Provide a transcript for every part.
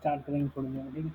Start करेंगे थोड़ी देर में, ठीक है।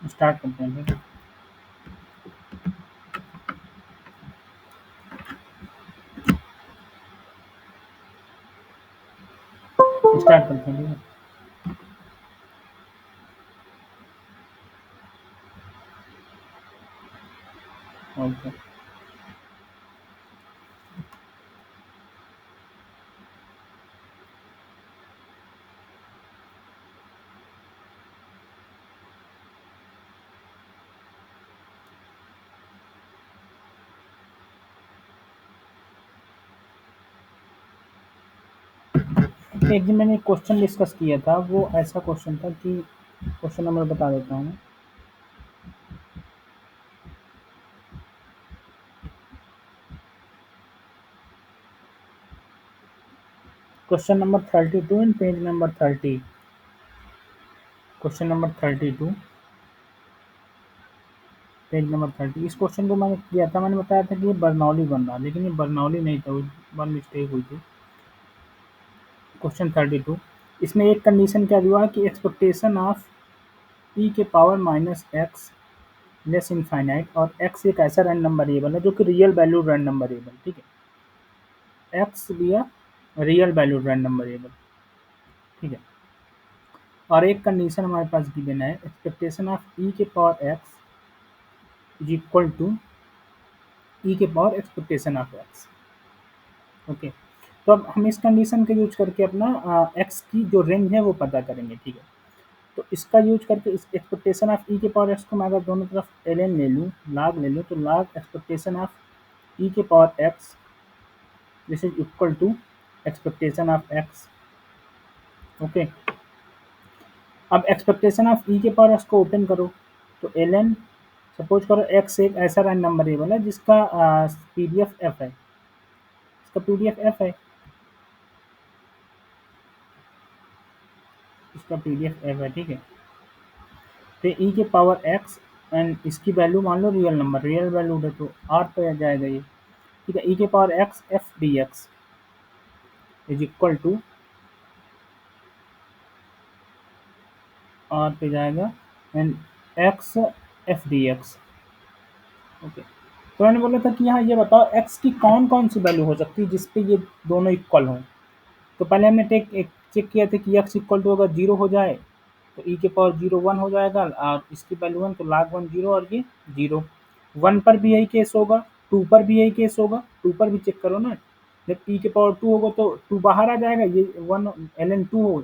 स्टार्ट करते हैं फिर। स्टार्ट करते हैं, ठीक है। ओके। एक दिन मैंने एक क्वेश्चन डिस्कस किया था, वो ऐसा क्वेश्चन था कि क्वेश्चन नंबर बता देता हूँ। क्वेश्चन नंबर 32 इन page number 30। Question number 32 page number 30। इस क्वेश्चन को मैंने किया था, मैंने बताया था कि ये बर्नौली बन रहा, लेकिन ये बर्नौली नहीं था, वन मिस्टेक हुई थी। क्वेश्चन 32, इसमें एक कंडीशन क्या दिया है कि एक्सपेक्टेशन ऑफ ई के power minus x less infinite, और एक्स एक ऐसा रैंडम वेरिएबल है जो कि रियल वैल्यूड रैंडम वेरिएबल, ठीक है। एक्स दिया रियल वैल्यूड रैंडम वेरिएबल, ठीक है। और एक कंडीशन हमारे पास गिवन है, एक्सपेक्टेशन ऑफ ई के power x is equal to e के power expectation of x. Okay. तो अब हम इस कंडीशन का यूज करके अपना एक्स की जो रेंज है वो पता करेंगे, ठीक है। तो इसका यूज करके इस एक्सपेक्टेशन ऑफ ई के पावर एक्स को मैं अगर दोनों तरफ एल एन ले लूँ, लाग ले लूँ, तो लाग एक्सपेक्टेशन ऑफ ई के power x this is equal to expectation of x. Okay. अब एक्सपेक्टेशन ऑफ ई के पावर एक्स को ओपन करो, तो एल एन सपोज करो एक्स एक ऐसा रैंडम वेरिएबल है जिसका पीडीएफ एफ है, इसका पीडीएफ एफ है, इसका पीडीएफ एफ है, ठीक है। तो ई के पावर एक्स एंड इसकी वैल्यू मान लो रियल नंबर, रियल वैल्यू है तो आर पे आ जाएगा ये, ठीक है। ई के power x f d x is equal to r पे जाएगा and x f d x. Okay. तो मैंने बोला था कि यहाँ ये बताओ एक्स की कौन कौन सी वैल्यू हो सकती है जिसपे ये दोनों इक्वल हों। तो पहले हमने एक चेक किया था कि एक्स इक्वल टू अगर जीरो हो जाए तो ई के पावर जीरो वन हो जाएगा, और इसकी वैल्यू वन, तो लाग वन जीरो और ये जीरो। वन पर भी यही केस होगा, टू पर भी यही केस होगा, टू पर भी चेक करो ना, जब ई के पावर टू होगा तो टू बाहर आ जाएगा, ये वन एल एन टू हो,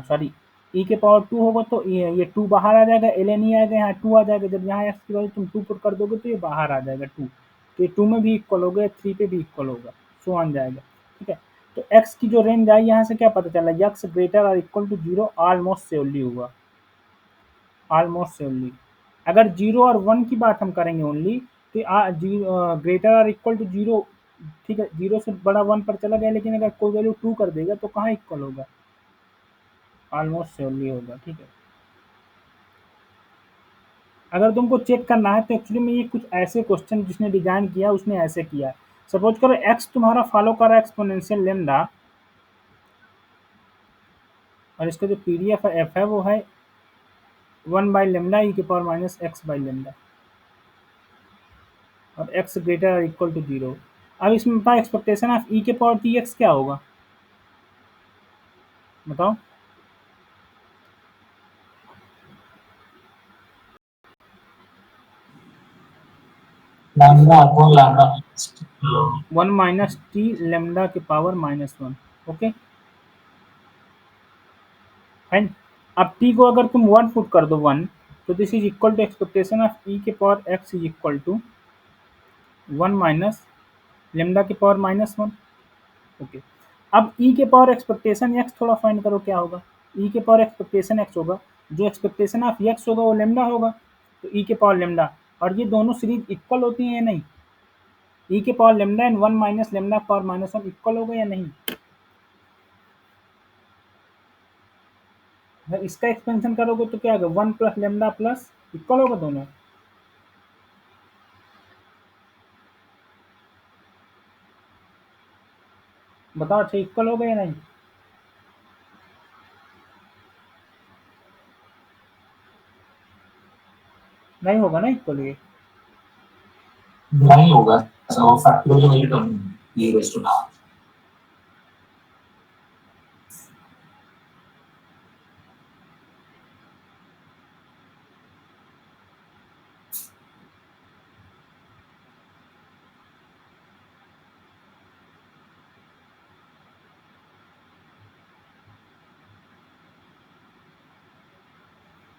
सॉरी, ई के पावर टू होगा तो ये टू बाहर आ जाएगा, एल एन ई आएगा, यहाँ टू आ जाएगा, जब यहाँ एक्स की वैल्यू तुम टू पुट कर दोगे तो ये बाहर आ जाएगा टू, तो ये टू में भी इक्वल होगा, थ्री पे भी इक्वल होगा, सो आन जाएगा, ठीक है। तो एक्स की जो रेंज आई यहाँ से क्या पता चला, एक्स ग्रेटर और equal to zero almost Sevli हुआ, ऑलमोस्ट सेवली। अगर जीरो और वन की बात हम करेंगे ओनली, तो जीरो ग्रेटर और इक्वल टू जीरो, ठीक है, जीरो से बड़ा वन पर चला गया, लेकिन अगर कोई वैल्यू टू कर देगा तो कहाँ इक्वल होगा, ऑलमोस्ट सेवली होगा, ठीक है। अगर तुमको चेक करना है तो एक्चुअली में ये कुछ ऐसे क्वेश्चन जिसने डिजाइन किया उसने ऐसे किया है। सपोज करो एक्स तुम्हारा फॉलो कर रहा है एक्सपोनेंशियल लेमडा, और इसका जो पीडीएफ एफ है वो है वन बाई लेमडा ई के power minus x by lambda, और x greater equal to zero. अब इसमें बताओ एक्सपेक्टेशन ऑफ ई के पावर टी एक्स क्या होगा, बताओ। वन माइनस टी लेमडा के power minus one. Okay fine. अब टी को अगर तुम वन पुट कर दो, वन, तो this is equal to expectation of e के power x is equal to one minus lambda की पावर माइनस वन। ओके। अब ई के पावर एक्सपेक्टेशन एक्स थोड़ा फाइंड करो क्या होगा, ई के पावर एक्सपेक्टेशन एक्स होगा, जो एक्सपेक्टेशन ऑफ एक्स होगा वो लेमडा होगा, तो ई के पावर लेमडा, और ये दोनों सीरीज इक्वल होती हैं या नहीं, ई के power lambda and one minus lambda power minus one equal होगा या नहीं। अगर इसका एक्सपेंशन करोगे तो क्या होगा, one plus lambda plus equal होगा दोनों, बताओ अच्छा इक्वल होगा या नहीं। नहीं होगा ना इक्वल ये। नहीं होगा, सो फैक्टोरियल वही टर्म ये रेज़ टू ना।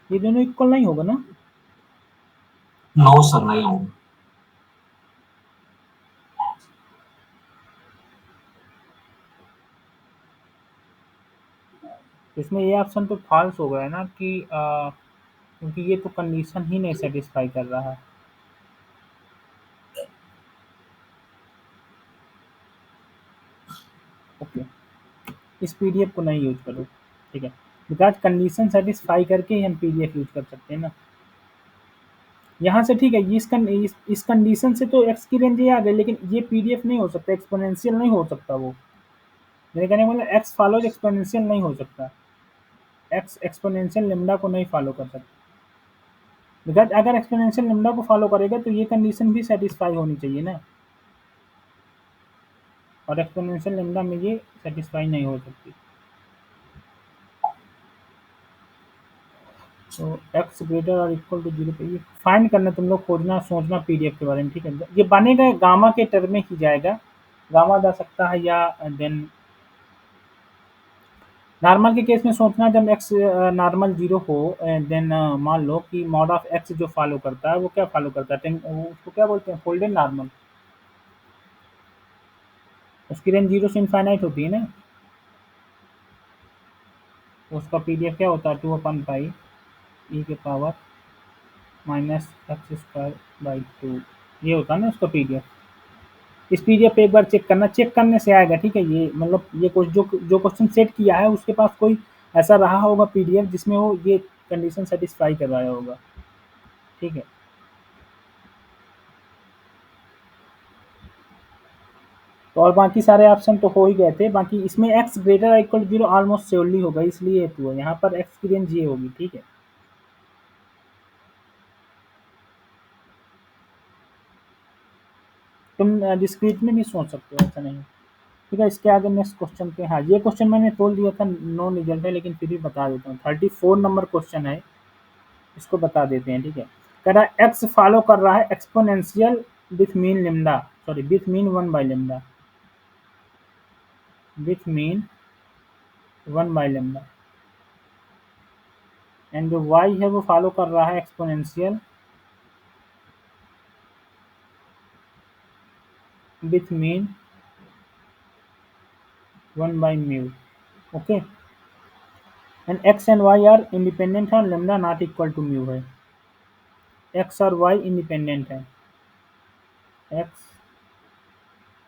ये दोनों इक्वल नहीं होगा ना। नो सर, नहीं होगा। तो इसमें ये ऑप्शन तो फॉल्स हो गया ना कि क्योंकि ये तो कंडीशन ही नहीं सेटिस्फाई कर रहा है। ओके, इस पीडीएफ को नहीं यूज करो, ठीक है, बिकॉज कंडीशन सेटिस्फाई करके ही हम पीडीएफ यूज कर सकते हैं ना। यहाँ से ठीक है, ये इस कंडीशन से तो एक्स की रेंज ये आ गई, लेकिन ये पीडीएफ नहीं हो सकता, एक्सपोनेंशियल नहीं हो सकता वो। मेरे कहने का मतलब एक्स फॉलोज एक्सपोनेंशियल नहीं हो सकता, एक्स एक्सपोनेंशियल लेमडा को नहीं फॉलो कर सकता। बिकॉज अगर एक्सपोनेंशियल लेमडा को फॉलो करेगा तो ये कंडीशन भी सेटिस्फाई होनी चाहिए ना, और एक्सपोनेंशियल लेमडा में ये सेटिस्फाई नहीं हो सकती। तो एक्स ग्रेटर और इक्वल टू जीरो पे ये फाइंड करना, तुम लोग खोजना सोचना पीडीएफ के बारे में, ठीक है। ये बनेगा गामा के टर्म में ही जाएगा, गामा जा सकता है, या देन नॉर्मल के केस में सोचना जब एक्स नॉर्मल जीरो हो, देन मान लो कि मॉड ऑफ एक्स जो फॉलो करता है वो क्या फॉलो करता है, उसको क्या बोलते हैं, फोल्डेड नॉर्मल। उसकी रेंज जीरो से इनफाइनाइट होती है ना। उसका पीडीएफ क्या होता है, टू अपन पाई ई के power minus x square by two, ये होता है ना उसका पीडीएफ। इस पीडीएफ पे एक बार चेक करना, चेक करने से आएगा, ठीक है। ये मतलब ये कुछ जो जो क्वेश्चन सेट किया है उसके पास कोई ऐसा रहा होगा पीडीएफ जिसमें वो ये कंडीशन सेटिस्फाई करवाया होगा, ठीक है। तो और बाकी सारे ऑप्शन तो हो ही गए थे, बाकी इसमें x greater equal zero almost surely होगा, इसलिए हेतु है यहाँ पर एक्स की रेंज ये होगी, ठीक है। तुम डिस्क्रीट में भी सोच सकते हो, ऐसा नहीं है। ठीक है, इसके आगे नेक्स्ट क्वेश्चन पे, हाँ ये क्वेश्चन मैंने बोल दिया था नो रिजल्ट है, लेकिन फिर भी बता देता हूँ। 34 नंबर क्वेश्चन है, इसको बता देते हैं, ठीक है। कह रहा है एक्स फॉलो कर रहा है exponential with mean lambda, sorry with mean 1/λ, with mean 1/λ, and जो y है वो फॉलो कर रहा है exponential with mean 1/μ, okay. And x and y are independent है और lambda not equal to mu है। x और y इंडिपेंडेंट है, x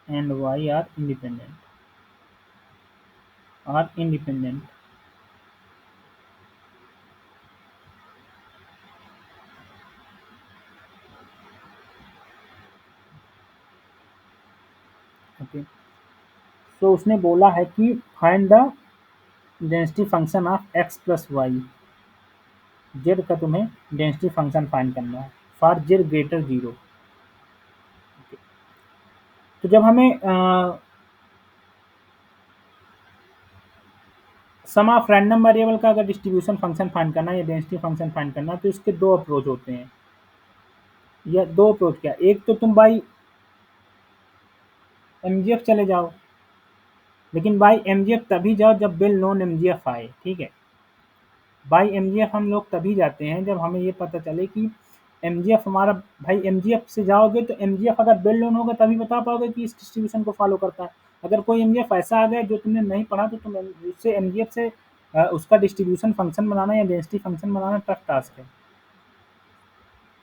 and y are independent, okay. तो उसने बोला है कि find the density function of x plus y, z का तुम्हें डेंसिटी फंक्शन फाइंड करना है फॉर जेड ग्रेटर जीरो। तो जब हमें सम ऑफ रैंडम वेरिएबल का अगर डिस्ट्रीब्यूशन फंक्शन फाइंड करना है या डेंसिटी फंक्शन फाइंड करना है, तो इसके दो अप्रोच होते हैं, या दो अप्रोच क्या, एक तो तुम बाई एमजीएफ चले जाओ, लेकिन बाई एमजीएफ तभी जाओ जब वेल नोन एमजीएफ आए, ठीक है। बाई एमजीएफ हम लोग तभी जाते हैं जब हमें ये पता चले कि एमजीएफ हमारा, भाई एमजीएफ से जाओगे तो एमजीएफ अगर वेल नोन होगा तभी बता पाओगे कि इस डिस्ट्रीब्यूशन को फॉलो करता है। अगर कोई एमजीएफ ऐसा आ गया जो तुमने नहीं पढ़ा, तो तुम उससे एमजीएफ से उसका डिस्ट्रीब्यूशन फंक्शन बनाना या डेंसिटी फंक्शन बनाना टफ टास्क है।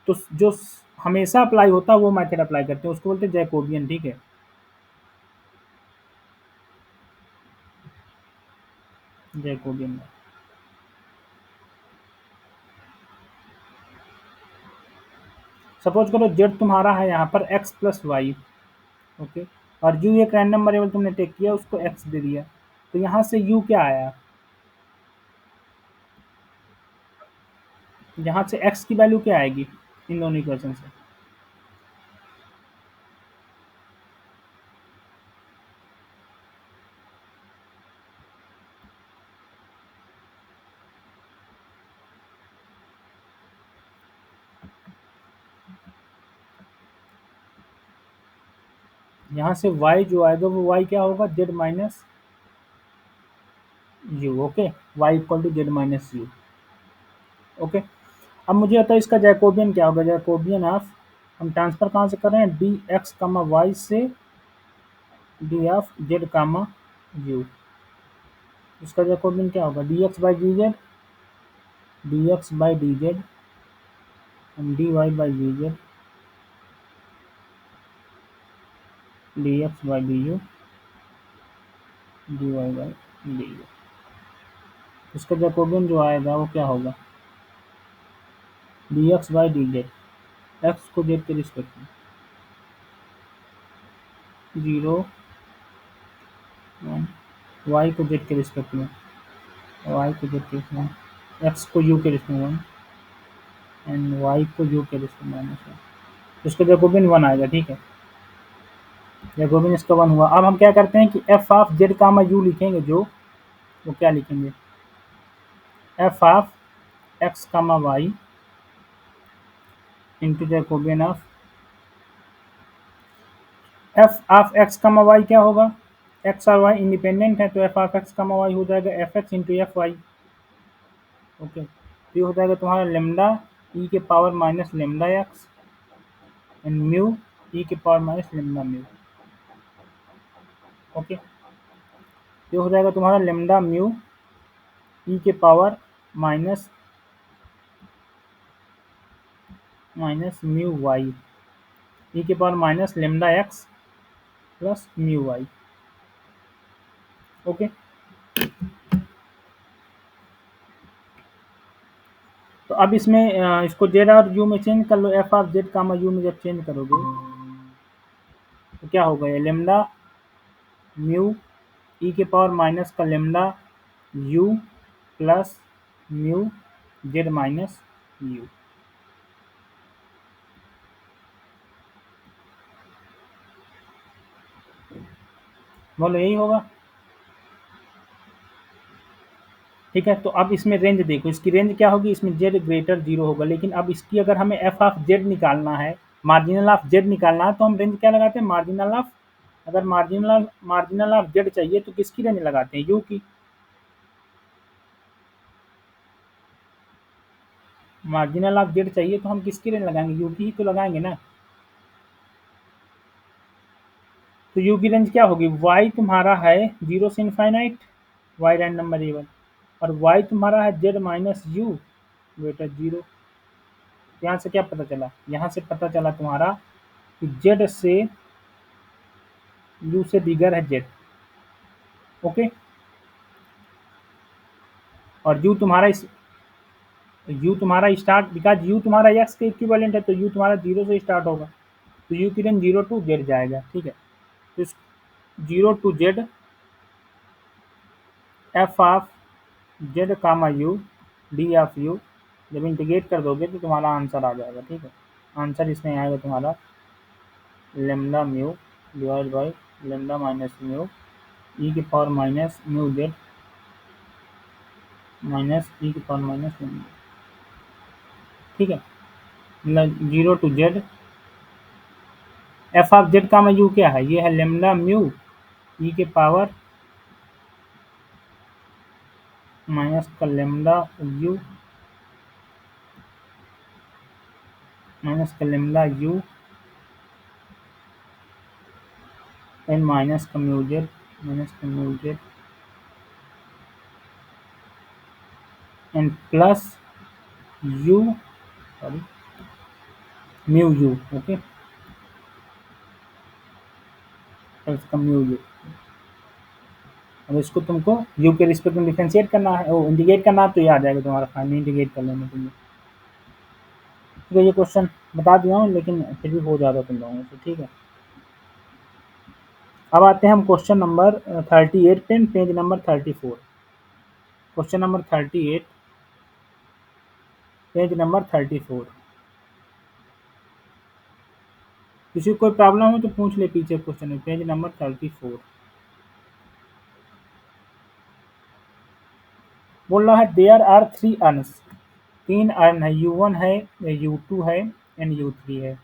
तो जो हमेशा अप्लाई होता है वो मेथड अप्लाई करते हैं, उसको बोलते हैं जैकोबियन, ठीक है, जैकोबियन। सपोज करो जेड तुम्हारा है यहाँ पर एक्स प्लस वाई, ओके, और यू एक रैंडम वेरिएबल तुमने टेक किया, उसको एक्स दे दिया, तो यहाँ से यू क्या आया, यहाँ से एक्स की वैल्यू क्या आएगी, इन दोनों इक्वेशन से। यहाँ से y जो आएगा वो y क्या होगा, z minus u. Okay, y equal to z minus u. Okay, अब मुझे बताओ इसका जैकोबियन क्या होगा। जैकोबियन ऑफ, हम ट्रांसफर कहाँ से कर रहे हैं, डी एक्स कामा वाई से d of z comma u. इसका जैकोबियन क्या होगा, d x by d z, d x by d z and d y by d z, d x by d u, d y by d u. इसका Jacobian जो आएगा वो क्या होगा, d x by d z, x को z के respect में, 0 1, Y को जेड के रिस्पेक्ट में, वाई को जेड के रिस्पेक्ट में, एक्स को यू के रिस्पेक्ट में 1 एंड वाई को यू के रिस्पेक्ट में -1। इसका जैकोबियन 1 आएगा। ठीक है, जैकोबियन इसका 1 हुआ। अब हम क्या करते हैं कि f of z comma u लिखेंगे, जो वो क्या लिखेंगे, f of x comma y into Jacobian of f of x comma y क्या होगा, एक्स और वाई इंडिपेंडेंट है तो f of x comma y हो जाएगा f x into f y. Okay, तो ये हो जाएगा तुम्हारा लेमडा ई के power minus lambda x and mu e के power minus lambda mu. Okay, ये हो जाएगा तुम्हारा लेमडा म्यू ई के power minus mu y e के power minus lambda x plus mu y. Okay, तो अब इसमें इसको जेड और यू में चेंज कर लो। F of z comma u में जब चेंज करोगे तो क्या होगा, ये लेमडा म्यू ई के पावर माइनस का lambda you plus mu z minus you. बोलो यही होगा। ठीक है, तो अब इसमें रेंज देखो, इसकी रेंज क्या होगी, इसमें जेड ग्रेटर 0 होगा। लेकिन अब इसकी अगर हमें एफ ऑफ जेड निकालना है, मार्जिनल ऑफ जेड निकालना है, तो हम रेंज क्या लगाते हैं, मार्जिनल ऑफ, अगर मार्जिनल ऑफ जेड चाहिए तो किसकी रेंज लगाते हैं, यू की। मार्जिनल ऑफ जेड चाहिए तो हम किसकी रेंज लगाएंगे, यू की ही तो लगाएंगे ना। तो यू की रेंज क्या होगी, वाई तुम्हारा है 0 से इनफाइनाइट, वाई रैंडम वेरिएबल, और वाई तुम्हारा है जेड माइनस यू ग्रेटर 0। यहाँ से क्या पता चला, यहाँ से पता चला तुम्हारा कि जेड से यू से बिगर है जेड। ओके, और यू तुम्हारा स्टार्ट, बिकॉज यू तुम्हारा एक्स के इक्विवेलेंट है तो यू तुम्हारा 0 से स्टार्ट होगा, तो यू की रेंज 0 टू जेड जाएगा। ठीक है, तो इस 0 to z f of z comma u d of u, जब इंटीग्रेट कर दोगे तो तुम्हारा आंसर आ जाएगा। ठीक है, आंसर इसमें आएगा तुम्हारा lambda mu divide by lambda minus mu e के power minus mu z minus e के पावर माइनस म्यू। ठीक है, मतलब 0 to z f of z का में यू क्या है, ये है लेमडा म्यू ई के पावर माइनस का लेमडा यू माइनस का लेमडा यू एंड माइनस का mu Z and plus you sorry mu you. Okay, plus का म्यू यू। अब इसको तुमको यू के रिस्पेक्ट में डिफरेंशिएट करना है, वो इंटीग्रेट करना है, तो ये आ जाएगा तुम्हारा फाइनल, इंटीग्रेट कर लेने के लिए। ठीक है, ये क्वेश्चन बता दिया हूँ लेकिन फिर भी हो जाता तुम लोगों से। ठीक है, अब आते हैं हम क्वेश्चन नंबर 38 पे, page number 34। Question number 38 page number 34। किसी को कोई प्रॉब्लम हो तो पूछ ले पीछे क्वेश्चन में, पेज नंबर 34। बोल रहा है देयर आर 3 अर्न्स, 3 अर्न है, U1 है, U2 है एंड U3 है।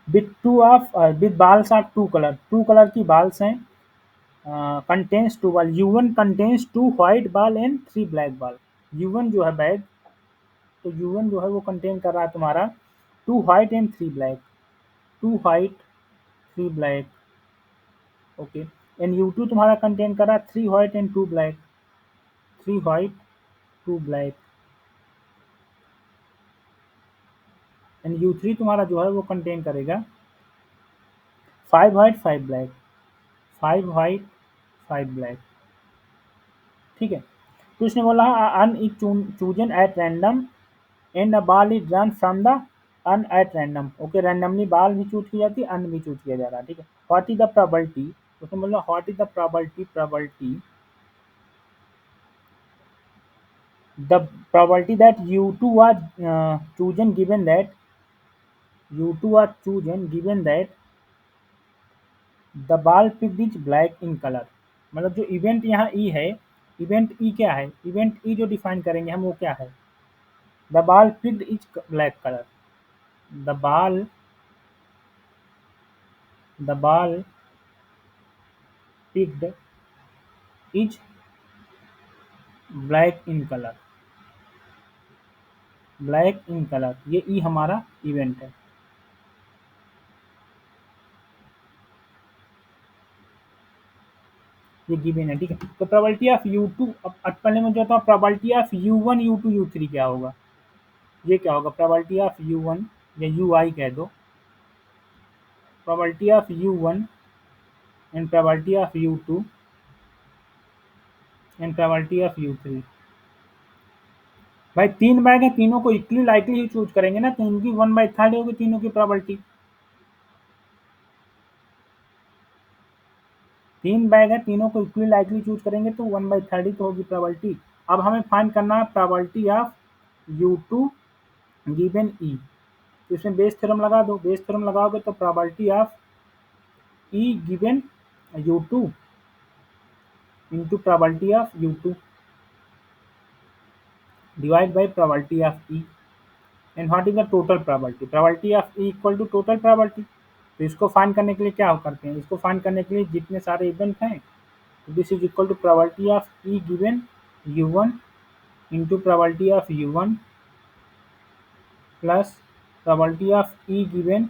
With two of with balls of 2 colour, 2 colour की बाल्स हैं। Contains 2 ball, U1 contains 2 white ball and 3 black ball. U1 जो है बैग, तो U1 जो है वो कंटेन कर रहा है तुम्हारा 2 white and 3 black, 2 white 3 black, okay. And U2 तुम्हारा कंटेन कर रहा है 3 white and 2 black, 3 white 2 black. And U3 तुम्हारा जो है वो कंटेन करेगा 5 व्हाइट 5 ब्लैक, 5 व्हाइट 5 ब्लैक, ठीक है। तो उसने बोला urn is chosen at random and a ball is drawn from the urn at random, okay. Randomly ball भी चूज की जाती है, अन भी चूज किया जा रहा है, ठीक है। व्हाट इज द प्रोबेबिलिटी, उसने बोला what is the probability the probability that U2 was chosen given that U2 was chosen given that the ball picked is black in color। मतलब जो इवेंट यहाँ ई है, इवेंट ई क्या है, event E जो define करेंगे हम वो क्या है, the ball picked is black colour, the ball picked is black in colour, black in colour, ये ई हमारा इवेंट है। ये गिवन है, ठीक है। तो प्रोबेबिलिटी ऑफ U2, अब पहले मैं कहता हूँ probability of U1 U2 U3 क्या होगा, ये क्या होगा, प्रोबेबिलिटी ऑफ U1 या UI कह दो, probability of U1 and probability of U2 and probability of U3। भाई 3 बैग है, तीनों को इक्वली लाइकली ही चूज करेंगे ना, तो इनकी 1/3 होगी तीनों की प्रोबेबिलिटी। 3 बैग है, तीनों को इक्वली लाइकली चूज करेंगे तो 1/3 ही तो होगी प्रोबेबिलिटी। अब हमें फाइंड करना है probability of U2 given E। तो इसमें बेस थ्योरम लगा दो, बेस थ्योरम लगाओगे तो probability of E given U2 into probability of U2 divided by probability of E, and what is the total probability, probability of E equal to total probability। तो इसको find करने के लिए क्या करते हैं, इसको फाइंड करने के लिए जितने सारे इवेंट हैं, this is equal to probability of E given U1 into probability of U1 plus probability of E given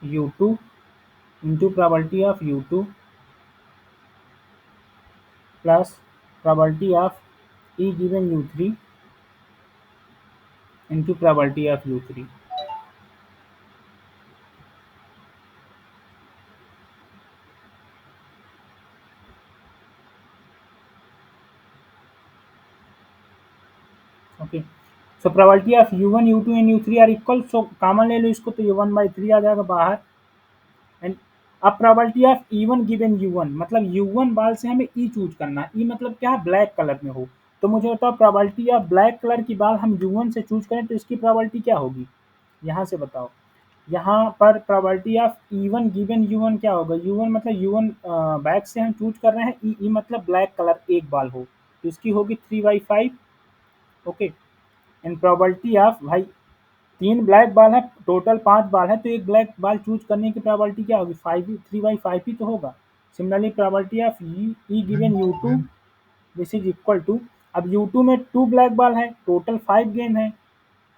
U2 into probability of U2 plus probability of E given U3 into probability of U3। Okay, so probability of U1 U2 and U3 are equal, so common ले लो इसको तो ये 1/3 आ जाएगा बाहर। And अब probability of E1 given U1, मतलब U1 बाल से हमें E चूज करना है, E मतलब क्या है, ब्लैक कलर में हो। तो मुझे बताओ प्रोबेबिलिटी ऑफ ब्लैक कलर की बाल हम U1 से चूज करें तो इसकी प्रोबेबिलिटी क्या होगी, यहाँ से बताओ। यहाँ पर probability of E1 given U1 क्या होगा, U1 मतलब U1 बैक से हम चूज कर रहे हैं, E मतलब ब्लैक कलर एक बाल हो, तो इसकी होगी 3/5, ओके। एंड प्रोबेबिलिटी ऑफ भाई 3 ब्लैक बॉल है, टोटल 5 बॉल है, तो एक ब्लैक बॉल चूज करने की प्रोबेबिलिटी क्या होगी, 3/5 ही तो होगा। Similarly probability of e given U2 this is equal to, अब U2 में 2 ब्लैक बॉल है, टोटल 5 गेम है,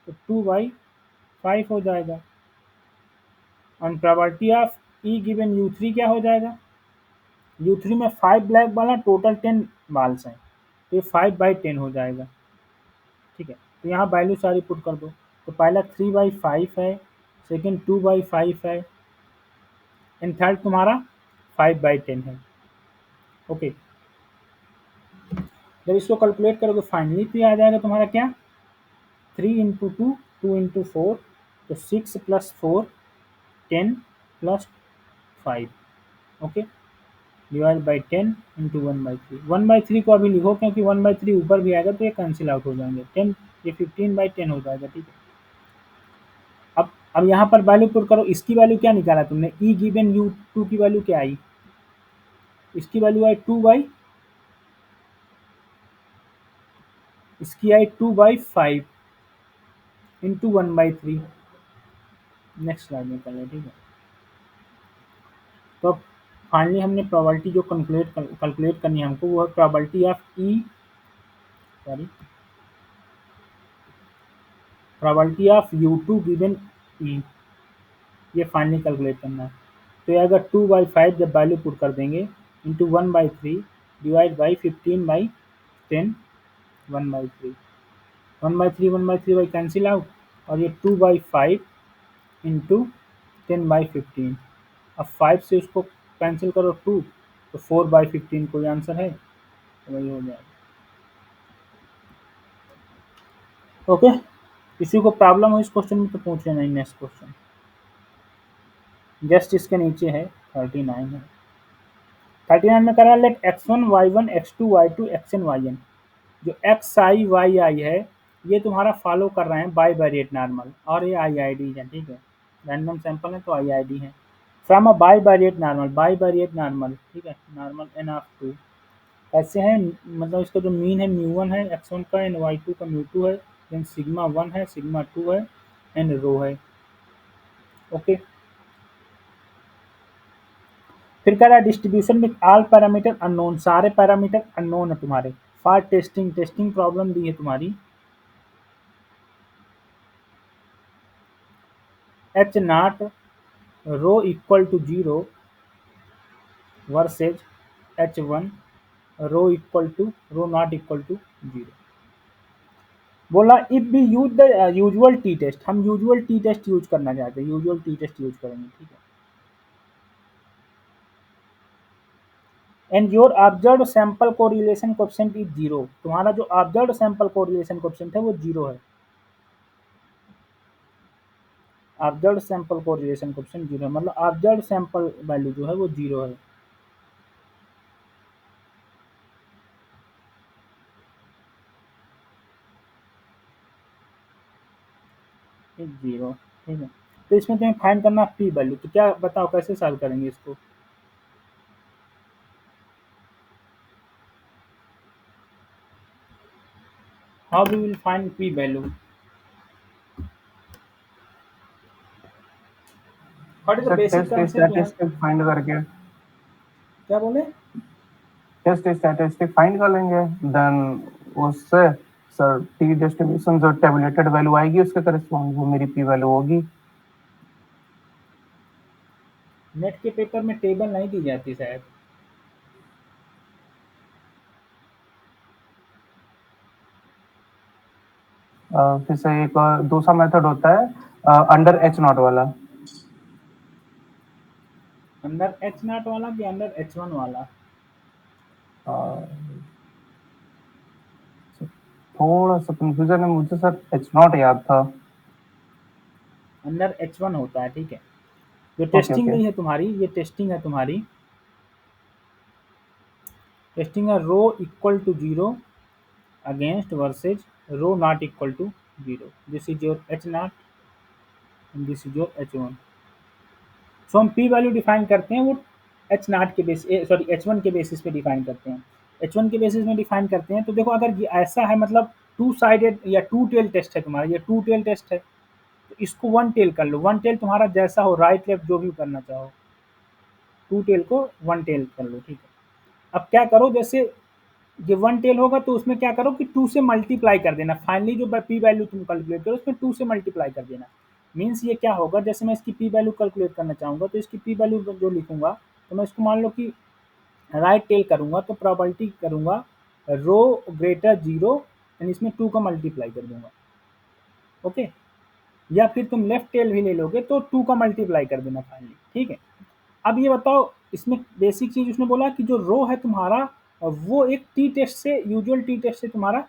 तो 2/5 हो जाएगा। और probability of e given U3 क्या हो जाएगा, U3 में 5 ब्लैक बॉल है, टोटल 10 बॉल्स हैं, तो ये 5/10 हो जाएगा, ठीक है। तो यहाँ वैल्यू सारी पुट कर दो, तो पहला 3/5 है, सेकेंड 2/5 है, एंड थर्ड तुम्हारा 5/10 है, ओके। जब इसको कैलकुलेट करोगे फाइनली तो ये आ जाएगा तुम्हारा क्या, 3 × 2 2 × 4, तो 6 + 4 10 + 5, ओके, डिवाइड बाई 10 × 1/3। 1/3 को अभी लिखो क्योंकि 1/3 ऊपर भी आएगा तो ये कैंसिल आउट हो जाएंगे, 10 ये 15/10 हो जाएगा, ठीक है। अब अब यहाँ पर वैल्यू पुट करो, इसकी वैल्यू क्या निकाला तुमने, ई गिवन यू टू की वैल्यू क्या आई, इसकी वैल्यू आई 2/, इसकी आई 2/5 इंटू 1/3। नेक्स्ट स्लाइड में कर लें, ठीक है। तो अब फाइनली हमने प्रोबेबिलिटी जो कैलकुलेट करनी है हमको, वो है probability of E, sorry, probability of U2 given E, ये फाइनली कैलकुलेट करना है। तो ये अगर 2/5 जब वैल्यू पुट कर देंगे into 1/3 divide by 15/10, 1/3, 1/3 1/3 by cancel out, और ये 2/5 इंटू 10/15। अब 5 से उसको कैंसिल करो 2, तो 4/15 कोई आंसर है, तो वही हो जाएगा। ओके, किसी को प्रॉब्लम हो इस क्वेश्चन में तो पूछ लेना। नेक्स्ट क्वेश्चन जस्ट इसके नीचे है, 39 है। 39 में करा, late x1 y1 x2 y2 xn yn, जो xi yi है ये तुम्हारा फॉलो कर रहे हैं बाई वेरिएट नॉर्मल, और ये IID है, ठीक है, रैंडम सैंपल है तो IID है। From a by variate normal, ठीक है, नॉर्मल n ऑफ 2 ऐसे हैं, मतलब इसका जो मीन है μ1 है x1 का, एंड y2 का μ2 है, देन सिग्मा 1 है, सिग्मा 2 है, एंड रो है। ओके, फिर कह रहा है डिस्ट्रीब्यूशन में ऑल पैरामीटर अननोन, सारे पैरामीटर अननोन है तुम्हारे। फॉर टेस्टिंग प्रॉब्लम दी है तुम्हारी, h naught rho equal to 0 versus h1 rho not equal to 0। बोला if b use the usual t test, हम यूजुअल टी टेस्ट यूज करना चाहते हैं, यूजुअल टी टेस्ट यूज करेंगे, ठीक है। And your observe sample correlation coefficient is 0, तुम्हारा जो ऑब्जर्व सैंपल कोरिलेशन कोएफिशिएंट है वो 0 है। ऑब्जर्व सैंपल कोरिलेशन कोएफिशिएंट 0 है, मतलब ऑब्जर्व सैंपल वैल्यू जो है वो 0 है। जीरो, ठीक है। तो इसमें तुम्हें फाइंड करना पी वैल्यू, तो क्या बताओ कैसे सॉल्व करेंगे इसको। How we will find p value, what is the sir basic test concept यहाँ। स्टैटिस्टिक फाइंड करके, क्या बोले, टेस्ट स्टैटिस्टिक फाइंड कर लेंगे, देन उससे सर टी डिस्ट्रीब्यूशन जो टेबुलेटेड वैल्यू आएगी उसके करस्पॉन्ड वो मेरी पी वैल्यू होगी। नेट के पेपर में टेबल नहीं दी जाती शायद। फिर से एक दूसरा मेथड होता है अंडर एच नॉट वाला। अंडर एच नॉट वाला कि अंडर H1 वाला। थोड़ा सा कंफ्यूजन है मुझे सर, एच नॉट याद था। अंडर H1 होता है, ठीक है। जो ओके टेस्टिंग ओके नहीं है तुम्हारी, ये टेस्टिंग है तुम्हारी, टेस्टिंग है rho equal to 0 against versus rho not equal to 0, this is your H naught and this is your H1। So हम पी वैल्यू डिफाइन करते हैं वो एच नॉट के बेस, सॉरी H1 के बेसिस पे डिफाइन करते हैं, H1 के बेसिस में डिफाइन करते हैं। तो देखो अगर ये ऐसा है, मतलब टू साइडेड या टू टेल टेस्ट है तुम्हारा, ये टू टेल टेस्ट है, तो इसको वन टेल कर लो, वन टेल तुम्हारा जैसा हो, राइट लेफ्ट जो भी करना चाहो, टू टेल को वन टेल कर लो, ठीक है। अब क्या करो, जैसे ये वन टेल होगा तो उसमें क्या करो कि 2 से मल्टीप्लाई कर देना, फाइनली जो पी वैल्यू तुम कैलकुलेट करो उसमें 2 से मल्टीप्लाई कर देना। मीन्स ये क्या होगा, जैसे मैं इसकी पी वैल्यू कैलकुलेट करना चाहूँगा तो इसकी पी वैल्यू जो लिखूंगा, तो मैं इसको मान लो कि राइट टेल करूँगा तो प्रोबेबिलिटी करूँगा रो ग्रेटर 0 एंड इसमें 2 का मल्टीप्लाई कर दूंगा, ओके। या फिर तुम लेफ्ट टेल भी ले लोगे तो 2 का मल्टीप्लाई कर देना फाइनली, ठीक है। अब ये बताओ, इसमें बेसिक चीज उसने बोला कि जो रो है तुम्हारा वो एक टी टेस्ट से, यूजुअल टी टेस्ट से तुम्हारा,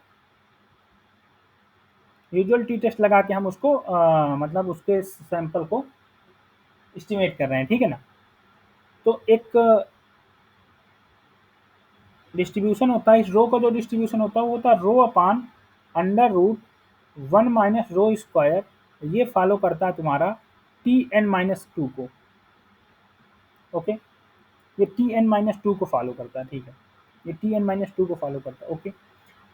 यूजुअल टी टेस्ट लगा के हम उसको मतलब उसके सैंपल को एस्टिमेट कर रहे हैं, ठीक है ना। तो एक डिस्ट्रीब्यूशन होता है, इस रो का जो डिस्ट्रीब्यूशन होता है वो होता है rho upon under root 1 minus rho square, ये फॉलो करता है तुम्हारा Tn-2 को। ओके, ये Tn-2 को फॉलो करता है, ठीक है, ये Tn-2 को फॉलो करता है। ओके,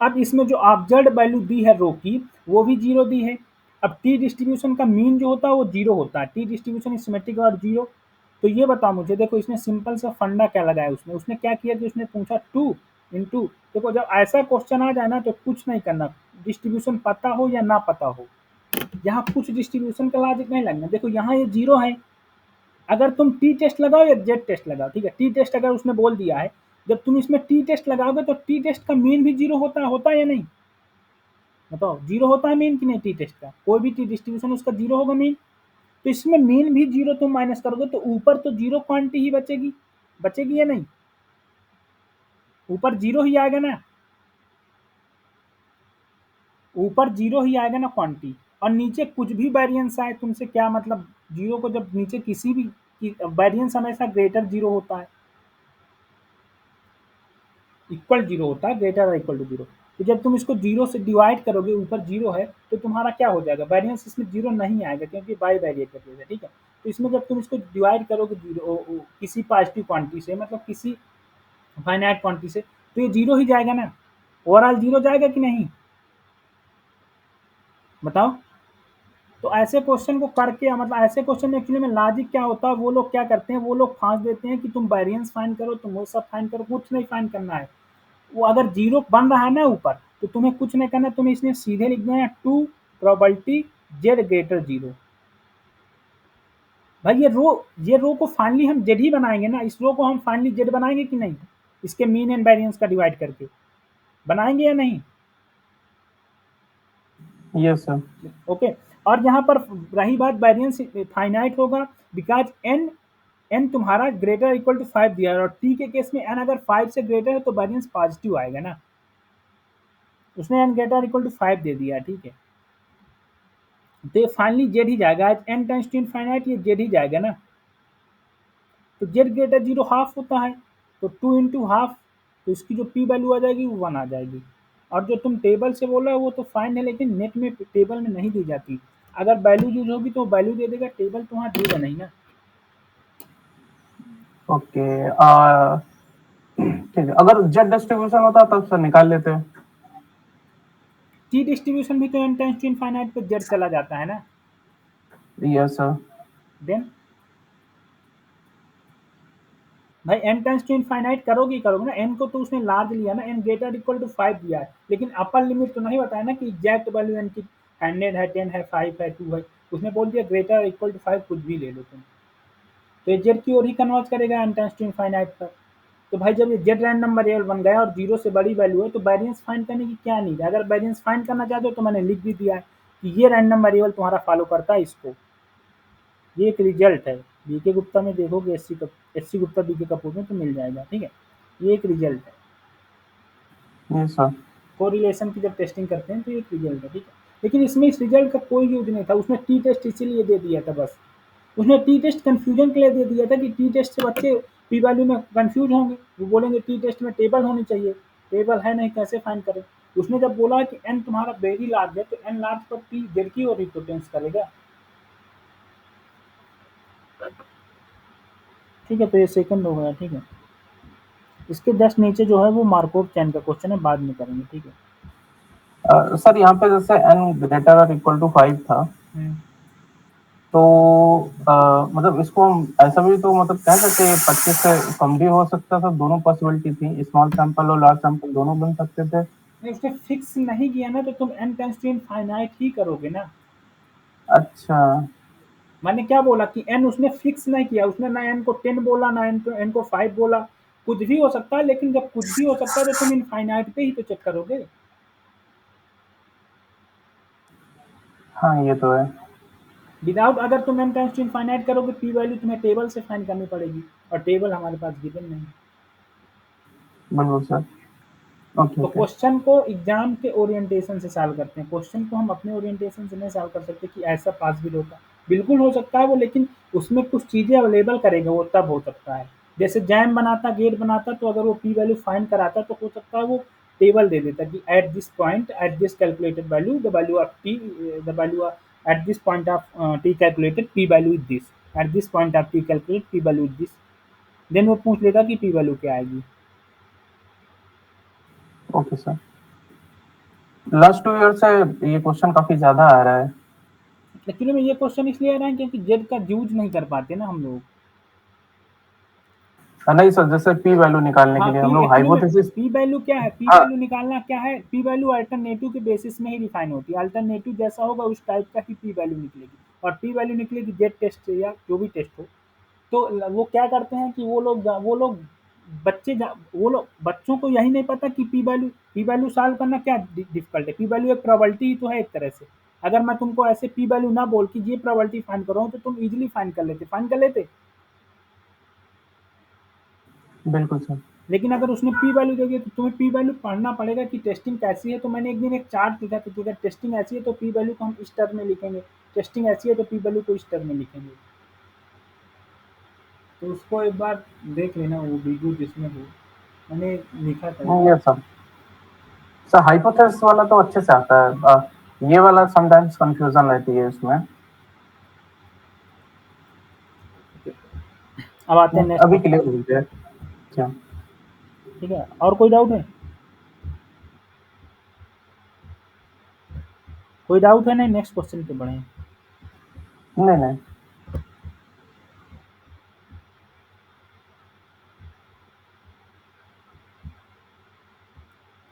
अब इसमें जो ऑब्जर्व्ड वैल्यू दी है रो की, वो भी 0 दी है। अब टी डिस्ट्रीब्यूशन का मीन जो होता है वो 0 होता है, टी डिस्ट्रीब्यूशन इज सिमेट्रिक और 0। तो ये बताओ मुझे, देखो इसने सिंपल सा फंडा क्या लगाया, उसने क्या किया कि उसने पूछा 2 इंटू। देखो जब ऐसा क्वेश्चन आ जाए ना तो कुछ नहीं करना, डिस्ट्रीब्यूशन पता हो या ना पता हो, यहाँ कुछ डिस्ट्रीब्यूशन का लॉजिक नहीं लगना। देखो यहाँ ये 0 है, अगर तुम टी टेस्ट लगाओ या जेड टेस्ट लगाओ, ठीक है, टी टेस्ट अगर उसने बोल दिया है, जब तुम इसमें टी टेस्ट लगाओगे तो टी टेस्ट का मीन भी 0 होता है या नहीं? बताओ, 0 होता है मीन कि नहीं? टी टेस्ट का कोई भी टी डिस्ट्रीब्यूशन उसका 0 होगा मीन। तो इसमें मीन भी 0 तुम माइनस करोगे तो ऊपर तो 0 क्वांटिटी ही बचेगी या नहीं? ऊपर 0 ही आएगा ना, ऊपर 0 ही आएगा ना क्वांटिटी, और नीचे कुछ भी वेरिएंस आए तुमसे क्या मतलब? 0 को जब नीचे किसी भी वेरिएंस हमेशा ग्रेटर 0 होता है, इक्वल 0 होता है, ग्रेटर और इक्वल टू 0। तो जब तुम इसको 0 से डिवाइड करोगे, ऊपर 0 है तो तुम्हारा क्या हो जाएगा? वेरिएंस इसमें 0 नहीं आएगा क्योंकि बाई वेरिएट करते हैं, ठीक है। तो इसमें जब तुम इसको डिवाइड करोगे 0 किसी पॉजिटिव क्वांटिटी से, मतलब किसी फाइनाइट क्वांटिटी से, तो ये 0 ही जाएगा ना, ओवरऑल 0 जाएगा कि नहीं? बताओ। तो ऐसे क्वेश्चन को करके, मतलब ऐसे क्वेश्चन में एक्चुअली में लॉजिक क्या होता है, वो लोग क्या करते हैं, वो लोग फांस देते हैं कि तुम वेरिएंस फाइंड करो, तुम वो सब फाइंड करो, कुछ नहीं फाइंड करना है। वो अगर 0 बन रहा है ना ऊपर, तो तुम्हें कुछ नहीं करना, तुम्हें इसमें सीधे लिख देना 2 प्रोबेबिलिटी जेड ग्रेटर 0। भाई ये रो को फाइनली हम जेड ही बनाएंगे ना, इस रो को हम फाइनली जेड बनाएंगे कि नहीं? इसके मीन एंड वेरिएंस का डिवाइड करके बनाएंगे या नहीं? Yes sir. ओके, और यहाँ पर रही बात वेरिएंस फाइनाइट होगा बिकॉज एन तुम्हारा ग्रेटर इक्वल टू 5 दिया है, और टी के केस में एन अगर 5 से ग्रेटर है तो वेरिएंस पॉजिटिव आएगा ना, उसने एन ग्रेटर इक्वल टू 5 दे दिया, ठीक है। तो ये फाइनली जेड ही जाएगा, आज एन टेंड्स टू इनफाइनाइट, ये जेड ही जाएगा ना। तो जेड ग्रेटर 0 हाफ होता है, तो 2 इंटू हाफ, तो इसकी जो पी वैल्यू आ जाएगी वो 1 आ जाएगी। और जो तुम टेबल से बोला वो तो फाइन है, लेकिन नेट में टेबल में नहीं दी जाती। अगर वैल्यू यूज होगी तो वैल्यू दे देगा, टेबल तो वहाँ देगा नहीं ना। ओके, ठीक है, अगर जेड डिस्ट्रीब्यूशन होता तब सर निकाल लेते हैं। टी डिस्ट्रीब्यूशन भी तो एन टेंड्स टू इनफाइनाइट पे जेड चला जाता है ना। Yes sir. देन भाई एन टेंड्स टू इनफाइनाइट करोगे ना, एन को तो उसने लार्ज लिया ना, एन ग्रेटर इक्वल टू 5 दिया है, लेकिन अपर लिमिट तो नहीं बताया ना कि एग्जैक्ट वैल्यू एन की 100 है, 10 है, 5 है, 2 है। उसने बोल दिया ग्रेटर इक्वल टू 5 कुछ भी ले लो तुम, तो ये जेड की ओर ही कन्वर्ट करेगा एन टेंड्स टू इनफाइनाइट पर। तो भाई जब ये जेड रैंडम वेरिएबल बन गया और 0 से बड़ी वैल्यू है तो वेरिएंस फाइंड करने की क्या नीड है? अगर वेरिएंस फाइंड करना चाहते हो तो मैंने लिख भी दिया है कि ये रैंडम वेरिएबल तुम्हारा फॉलो करता है इसको। ये एक रिजल्ट है, बीके गुप्ता में देखोगे, एससी गुप्ता बीके कपूर में तो मिल जाएगा, ठीक है। ये एक रिजल्ट है, यस सर। कोरिलेशन की जब टेस्टिंग करते हैं तो ये एक रिजल्ट है, ठीक है। लेकिन इसमें इस रिजल्ट का कोई यूज नहीं था, उसने टी टेस्ट इसीलिए दे दिया था बस। उसने टी टेस्ट कंफ्यूजन के लिए दे दिया था कि टी टेस्ट से बच्चे पी वैल्यू में कंफ्यूज होंगे, वो बोलेंगे टी टेस्ट में टेबल होनी चाहिए, टेबल है नहीं, कैसे फाइंड करें। उसने जब बोला कि एन तुम्हारा वेरी लार्ज है तो एन लार्ज पर टी जेड की ओर रिप्रेजेंट करेगा, ठीक है। तो ये सेकंड हो गया, ठीक है। इसके जस्ट नीचे जो है वो मार्कोव चैन का क्वेश्चन है, बाद में करेंगे, ठीक है। सर यहाँ पे जैसे n ग्रेटर और इक्वल टू 5 था, तो मतलब इसको हम ऐसा भी तो मतलब कह सकते हैं 25 से कम भी हो सकता था, दोनों पॉसिबिलिटी थी, स्मॉल सैंपल और लार्ज सैंपल दोनों बन सकते थे। नहीं, उसने फिक्स नहीं किया ना, तो तुम एन टेंड्स टू इनफाइनाइट ही करोगे ना। अच्छा। मैंने क्या बोला कि एन उसने फिक्स नहीं किया, उसने ना एन को 10 बोला, ना एन को 5 बोला, कुछ भी हो सकता है। लेकिन जब कुछ भी हो सकता है तो तुम इनफाइनाइट पे ही तो चेक करोगे। हाँ ये तो है। विदाउट, अगर तुम एन टेंड्स टू इनफाइनाइट करोगे पी वैल्यू तुम्हें टेबल से फाइंड करनी पड़ेगी, और टेबल हमारे पास गिवन नहीं। बिल्कुल सर। ओके तो ओके। क्वेश्चन को एग्जाम के ओरिएंटेशन से सॉल्व करते हैं, क्वेश्चन को हम अपने ओरिएंटेशन से नहीं सॉल्व कर सकते कि ऐसा पॉसिबल होता, बिल्कुल हो सकता है वो, लेकिन उसमें कुछ चीज़ें अवेलेबल करेगा वो, तब हो सकता है। जैसे जैम बनाता, गेट बनाता, तो अगर वो पी वैल्यू फाइंड कराता तो हो सकता है वो टेबल दे देता कि at this point at this calculated value the value of T, the value At this point of t calculated p value is this. At this point of t calculated p value is this. Then वो पूछ लेगा कि p value क्या आएगी। Okay sir. Last 2 year से ये question काफी ज्यादा आ रहा है। एक्चुअली में ये क्वेश्चन इसलिए आ रहा है क्योंकि जेड का यूज नहीं कर पाते ना हम लोग। नहीं सर, जैसे पी वैल्यू निकालने के हाँ, लिए पी हम लोग एक्चुअली में हाइपोथेसिस। पी वैल्यू क्या है, पी हाँ, वैल्यू निकालना क्या है, पी वैल्यू अल्टरनेटिव के बेसिस में ही डिफाइन होती है। अल्टरनेटिव जैसा होगा उस टाइप का ही पी वैल्यू निकलेगी, और पी वैल्यू निकलेगी जेड टेस्ट से या जो भी टेस्ट हो। तो वो क्या करते हैं कि वो लोग वो लोग बच्चों को यही नहीं पता कि पी वैल्यू सॉल्व करना क्या डिफिकल्ट है। पी वैल्यू एक प्रोबेबिलिटी ही तो है एक तरह से। अगर मैं तुमको ऐसे पी वैल्यू ना बोल कि ये प्रोबेबिलिटी फाइंड कर रहा हूँ तो तुम इजीली फाइंड कर लेते। बिल्कुल सर। लेकिन अगर उसने पी वैल्यू दे दिया तो तुम्हें पी वैल्यू पढ़ना पड़ेगा कि टेस्टिंग कैसी है। तो मैंने एक दिन एक चार्ट दिखा कि अगर टेस्टिंग ऐसी है तो पी वैल्यू को हम इस टर्म में लिखेंगे, टेस्टिंग ऐसी है तो पी वैल्यू को इस टर्म में लिखेंगे। तो उसको एक बार देख लेना वो वीडियो जिसमें हो, मैंने लिखा था। ये सर, सर हाइपोथेसिस वाला तो अच्छे से आता है। ये वाला समटाइम्स कंफ्यूजन रहती है इसमें। अब आते हैं नेक्स्ट अभी क्वेश्चन। क्लियर हो गया। अच्छा। ठीक है, और कोई डाउट है? कोई डाउट है? नहीं, नेक्स्ट क्वेश्चन पे बढ़े। नहीं नहीं।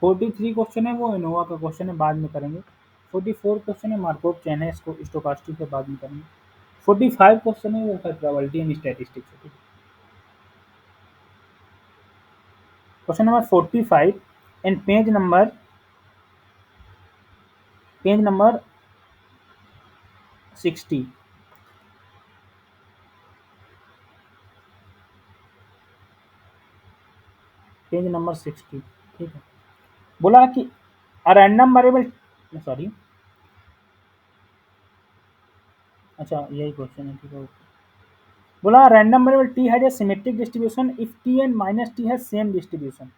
43 क्वेश्चन है वो इनोवा का क्वेश्चन है, बाद में करेंगे। 44 क्वेश्चन है मार्कोव चेन है, इसको स्टोकास्टिक से बाद में करेंगे। 45 क्वेश्चन है वो है प्रोबेबिलिटी एंड स्टैटिस्टिक्स है। Question number 45 and page number 60। Page number 60, ठीक है। बोला कि अ रैंडम वेरिएबल, सॉरी, अच्छा यही क्वेश्चन है, ठीक है। बोला random variable t has a symmetric distribution if t and minus t has same distribution.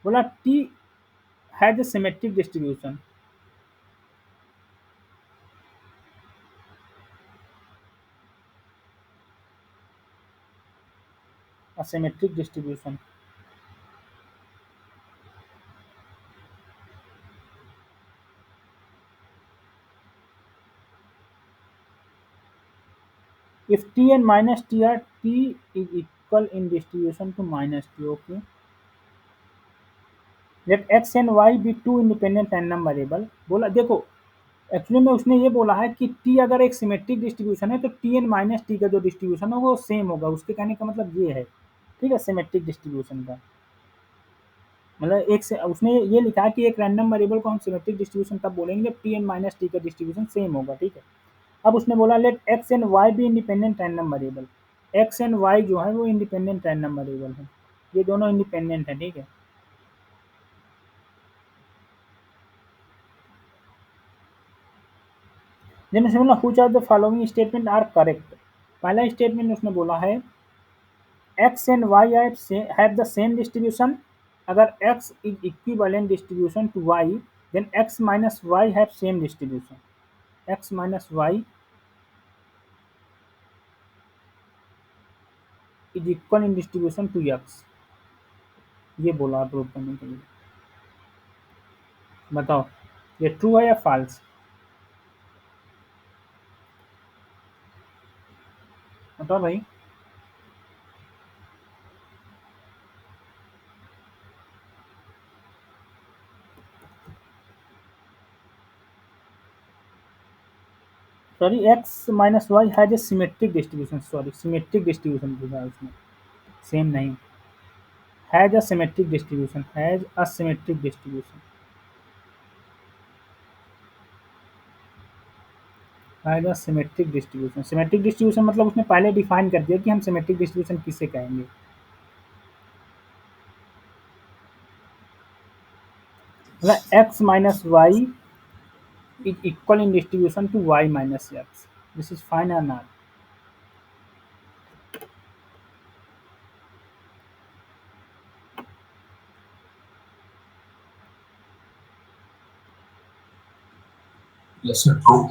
बोला t has a symmetric distribution, symmetric distribution if t and minus t are t is equal in distribution to minus t, okay, let x and y be two independent random variable। बोला देखो actually में उसने ये बोला है कि t अगर एक सिमेट्रिक डिस्ट्रीब्यूशन है तो t एन माइनस टी का जो डिस्ट्रीब्यूशन है वो सेम होगा। उसके कहने का मतलब ये है, ठीक है, सिमेट्रिक डिस्ट्रीब्यूशन का मतलब एक से उसने ये लिखा है कि एक रैंडम वेरिएबल को हम सिमेट्रिक डिस्ट्रीब्यूशन तब बोलेंगे जब टी एन माइनस टी का डिस्ट्रीब्यूशन सेम होगा, ठीक है। अब उसने बोला लेट एक्स एंड वाई भी independent random variable. X and y जो है वो इंडिपेंडेंट रैंडम वेरिएबल है, ये दोनों इंडिपेंडेंट है, ठीक है। देन उसने बोला which of the following statement are correct. पहला स्टेटमेंट उसने बोला है x and y have the same distribution. अगर x is equivalent distribution to y then x minus y have same distribution. X minus y is equal in distribution to x, ये बोला prove करने के लिए। बताओ ये ट्रू है या फॉल्स? बताओ भाई। Sorry, x minus y has a symmetric distribution, sorry symmetric distribution पूछा है उसने, सेम नहीं। Has a symmetric distribution, has a symmetric distribution, has a symmetric distribution. Symmetric distribution मतलब उसने पहले डिफाइन कर दिया कि हम सिमेट्रिक डिस्ट्रीब्यूशन किसे कहेंगे। मतलब x minus y is equal in distribution to y minus x, this is fine और नॉट। Yes, sir, true.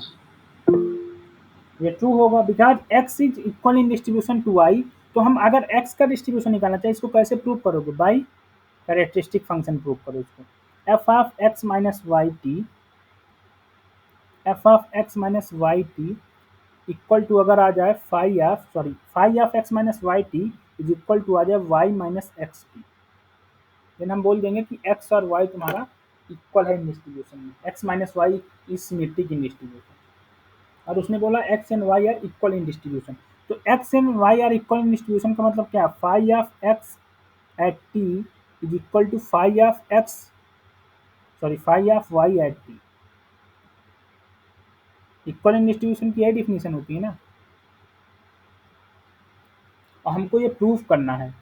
ये ट्रू होगा because x is equal in distribution to y। तो हम अगर x का डिस्ट्रीब्यूशन निकालना चाहिए, इसको कैसे प्रूव करोगे? बाई कैरेक्टरिस्टिक फंक्शन प्रूव करो इसको। F of x minus y t, f of x minus y t equal to अगर आ जाए phi of x minus y t is equal to आ जाए y minus x t. Then हम बोल देंगे कि x और y तुम्हारा इक्वल है इन डिस्ट्रीब्यूशन में, x minus y is symmetric in distribution. और उसने बोला x and y are equal in distribution. तो x and y are equal in distribution का मतलब क्या? Phi of x at t is equal to phi of y at t। Equal in distribution की यही definition होती है ना। और हमको ये प्रूव करना है,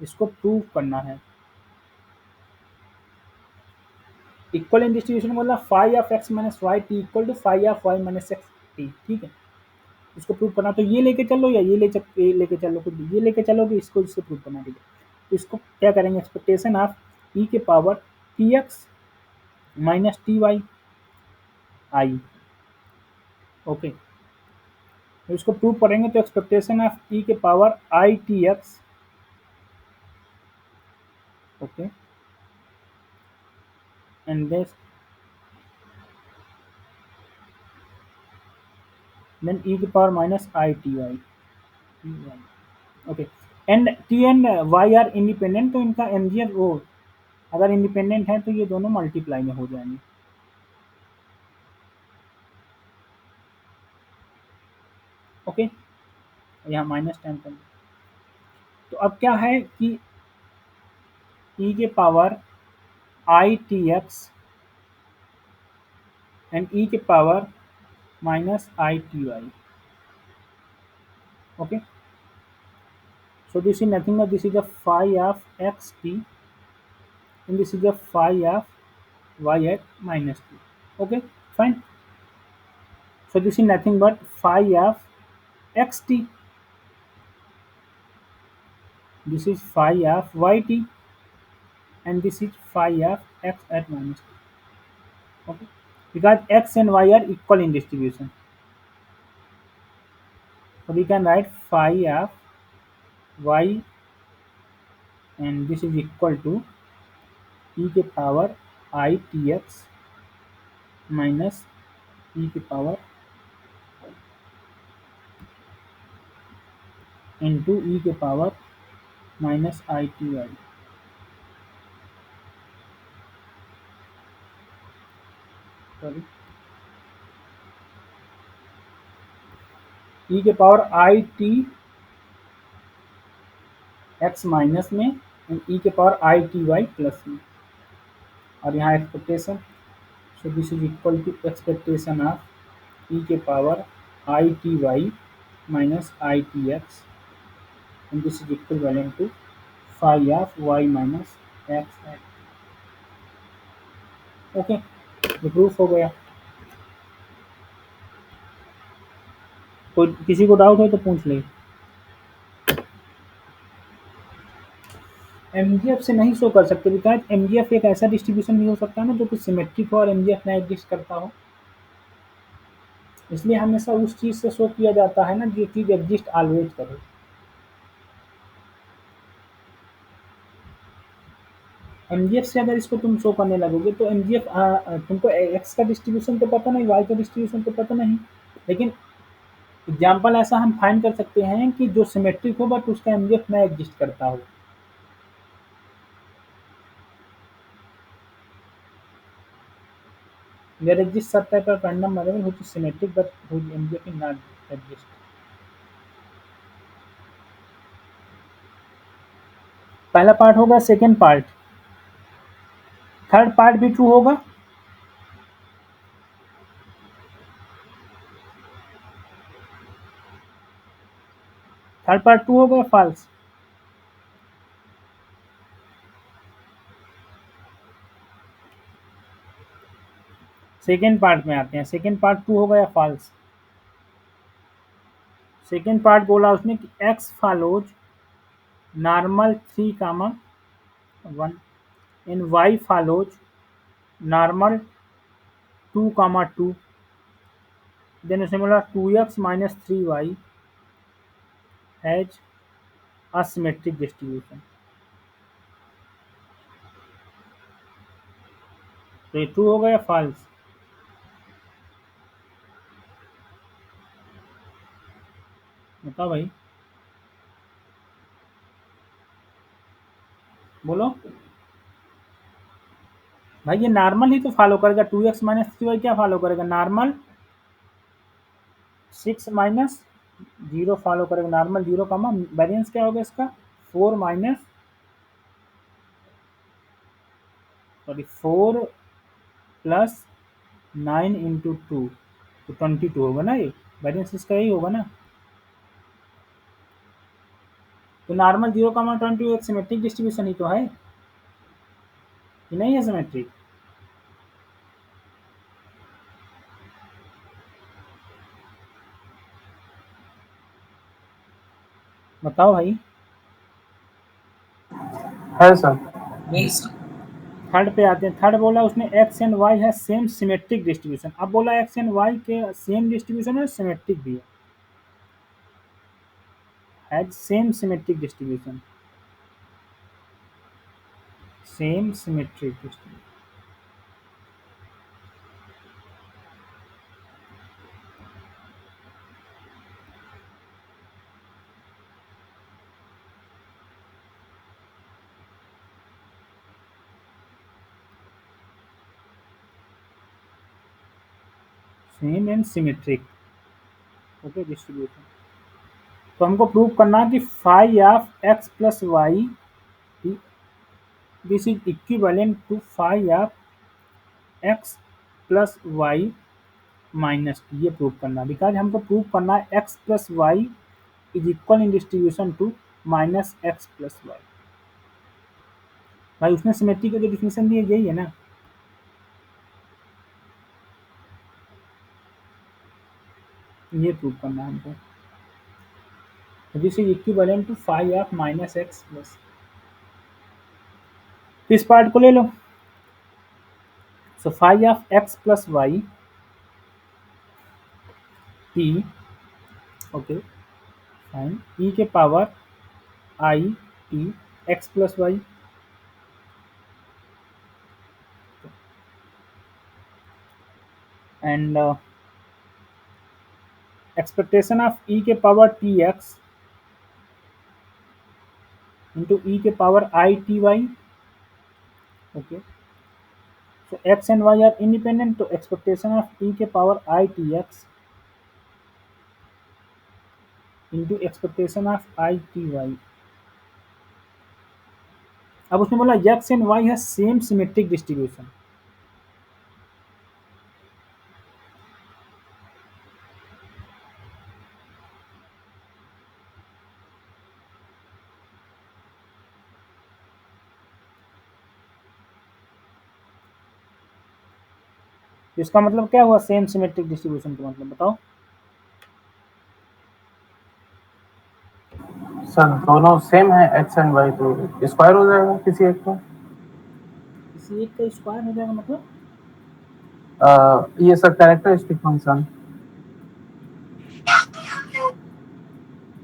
इसको प्रूव करना है। इक्वल इन डिस्ट्रीब्यूशन मतलब phi of x minus y t equal to phi of y minus x t. ठीक है, इसको प्रूव करना। तो ये लेके चलो या ये लेके चलो, कुछ भी ये लेके चलोगे, इसको इससे प्रूव करना। ठीक है, तो इसको क्या करेंगे? एक्सपेक्टेशन ऑफ ई के power t x minus t y i. Okay, तो इसको प्रूव करेंगे तो एक्सपेक्टेशन ऑफ ई के power i t x, okay, and this then e की power minus i t y. Okay, and t and y are independent, तो इनका MGF वो अगर इंडिपेंडेंट है तो ये दोनों मल्टीप्लाई में हो जाएंगे। ओके, यहाँ माइनस टेन कर। तो अब क्या है कि ई के power i t x and e के power minus i t y. Okay, so this is nothing but this is the phi of x t and this is the phi of y at minus t. Okay, fine. So this is nothing but phi of x t, this is phi of y t, and this is phi of x at minus t. Okay, because x and y are equal in distribution, so we can write phi of y and this is equal to e के power I t x minus e के पावर into e के power minus i t y. Sorry, e के power i t x minus में and e के power i t y plus में, और यहाँ expectation, so this is equal to expectation of e के power i t y minus i t x and this is equivalent to phi of y minus x x. Okay, तो proof हो गया। कोई किसी को doubt हो तो पूछ ले। एमजीएफ से नहीं शो कर सकते बिकॉज एमजीएफ एक ऐसा डिस्ट्रीब्यूशन नहीं हो सकता ना जो कि सिमेट्रिक हो और एमजीएफ ना एग्जिस्ट करता हो, इसलिए हमेशा उस चीज़ से शो किया जाता है ना जो चीज़ एग्जिस्ट ऑलवेज करे। एमजीएफ से अगर इसको तुम शो करने लगोगे तो एमजीएफ तुमको एक्स का डिस्ट्रीब्यूशन तो पता नहीं, वाई का डिस्ट्रीब्यूशन तो पता नहीं, लेकिन एग्जाम्पल ऐसा हम फाइंड कर सकते हैं कि जो सिमेट्रिक हो बट उसका एमजीएफ ना एग्जिस्ट करता हो। There exists such type of random variable which is symmetric but whose MGF is not exist. पहला पार्ट होगा, सेकेंड पार्ट, थर्ड पार्ट भी ट्रू होगा। थर्ड पार्ट ट्रू होगा फॉल्स? सेकेंड पार्ट में आते हैं, सेकेंड पार्ट ट्रू होगा या फॉल्स? सेकेंड पार्ट बोला उसने कि x follows normal 3, 1 and y follows normal 2, 2 then उसने बोला 2x minus 3y has asymmetric distribution. तो ये ट्रू होगा या फॉल्स? बताओ भाई, बोलो भाई। ये नॉर्मल ही तो फॉलो करेगा, 2x माइनस 3y क्या फॉलो करेगा? नॉर्मल। 6 माइनस 0 फॉलो करेगा, नॉर्मल 0 का वेरिएंस क्या होगा इसका? 4 माइनस सॉरी 4 प्लस 9 इंटू 2 तो 22 होगा ना, ये वेरिएंस इसका यही होगा ना। तो नॉर्मल 0 का 22 एक सिमेट्रिक डिस्ट्रीब्यूशन ही तो है कि नहीं है सिमेट्रिक? बताओ भाई। है सर। नहीं सर। थर्ड पे आते हैं। थर्ड बोला उसने एक्स एंड वाई है सेम सिमेट्रिक डिस्ट्रीब्यूशन। अब बोला एक्स एंड वाई के सेम डिस्ट्रीब्यूशन है, सिमेट्रिक भी है same symmetric distribution, same symmetric distribution. Same and symmetric okay distribution. तो हमको प्रूव करना है कि phi of x plus y this is equivalent to phi of x plus y minus t. ये prove करना, बिकॉज हमको प्रूव करना है x plus y is equal in distribution to minus x plus y. भाई उसने symmetry का जो definition दी है यही है ना। ये प्रूव करना है हमको। This is equivalent to phi of minus x plus. इस पार्ट को ले लो। So phi of x plus y t okay fine e के power i t x plus y and expectation of e के power t x into e के power I t y okay so x and y are independent तो expectation of e के power I t x into expectation of I t y। अब उसने बोला x and y है same symmetric distribution. इसका मतलब क्या हुआ सेम सिमेट्रिक डिस्ट्रीब्यूशन का मतलब बताओ। सर दोनों सेम है एक्स एंड वाई, तो स्क्वायर हो जाएगा किसी एक का। किसी एक का स्क्वायर हो जाएगा मतलब ये सर कैरेक्टरिस्टिक फंक्शन।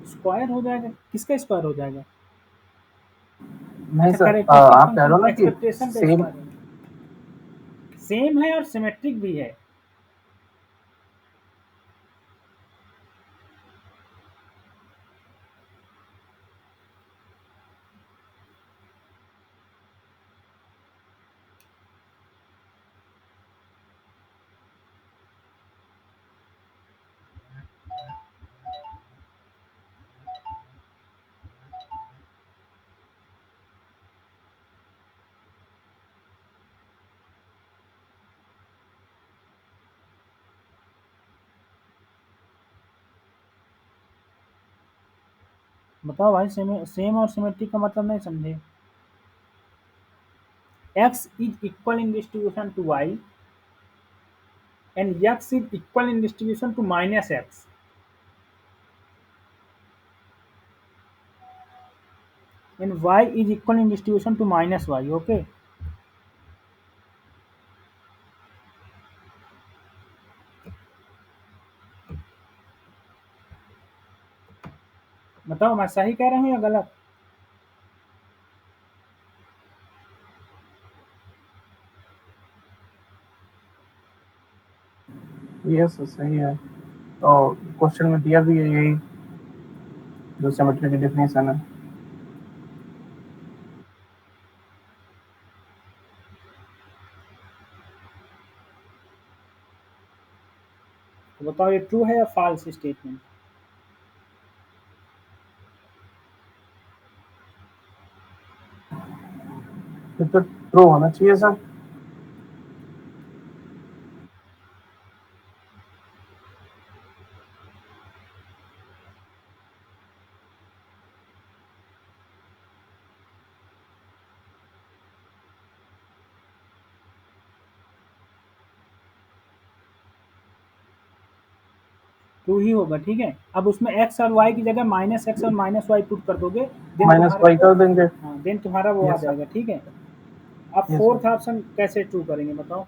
स्क्वायर हो जाएगा, किसका स्क्वायर हो जाएगा? नहीं अच्छा सर, कैरेक्टरिस्टिक आप कह रहे फंक्शन हो ना कि एक्सपेक्टेशन का सेम। स्क्वायर है, सेम है और सिमेट्रिक भी है। बताओ भाई, सेम और सिमेट्रिक का मतलब नहीं समझे। x is equal in distribution to y and x is equal in distribution to minus x and y is equal in distribution to minus y okay। बताओ मैं सही कह रहा हूँ या गलत? यस सही है। तो क्वेश्चन में दिया भी है यही, जो सिमेट्री की डेफिनेशन है। तो बताओ ये ट्रू है या फॉल्स स्टेटमेंट? फिर तो ट्रू होना चाहिए सर। ट्रू ही होगा, ठीक है। अब उसमें एक्स और वाई की जगह माइनस एक्स और माइनस वाई पुट कर दोगे, देन माइनस तुम्हारा, वाई कर देंगे। हाँ देन तुम्हारा वो आ यस सर। जाएगा, ठीक है। अब यस फोर्थ सर। ऑप्शन कैसे ट्रू करेंगे बताओ?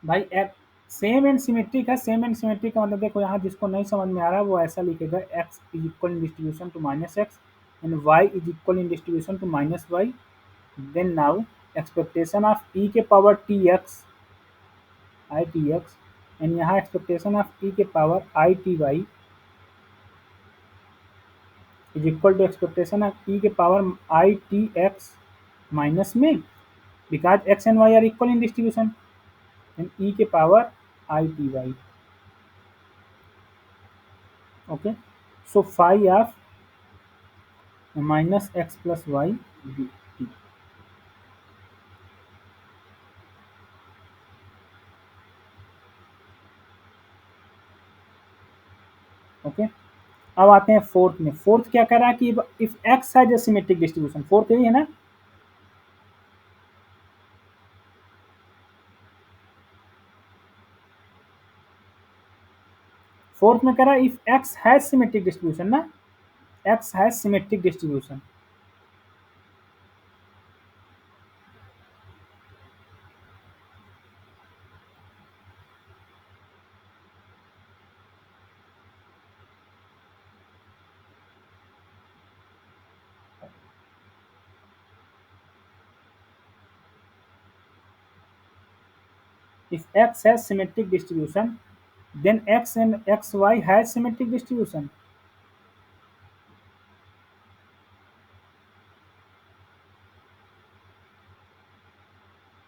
भाई सेम एंड सिमेट्रिक है। सेम एंड सिमेट्रिक का मतलब देखो, यहाँ जिसको नहीं समझ में आ रहा है वो ऐसा लिखेगा, x is equal in distribution to minus x and y is equal in distribution to minus y. Then now expectation of e के power t x i t x and यहाँ एक्सपेक्टेशन ऑफ ई के power i t y is equal to expectation of e के power i t x minus में, because x and y are equal in distribution, and e के power i t y. Okay, so phi of minus x plus y d t. Okay, अब आते हैं fourth में। Fourth क्या कह रहा है कि if x has a symmetric distribution, fourth यही है ना? फोर्थ में कह रहा है if x has symmetric distribution ना, x has symmetric distribution. If x has symmetric distribution, then x and xy has symmetric distribution.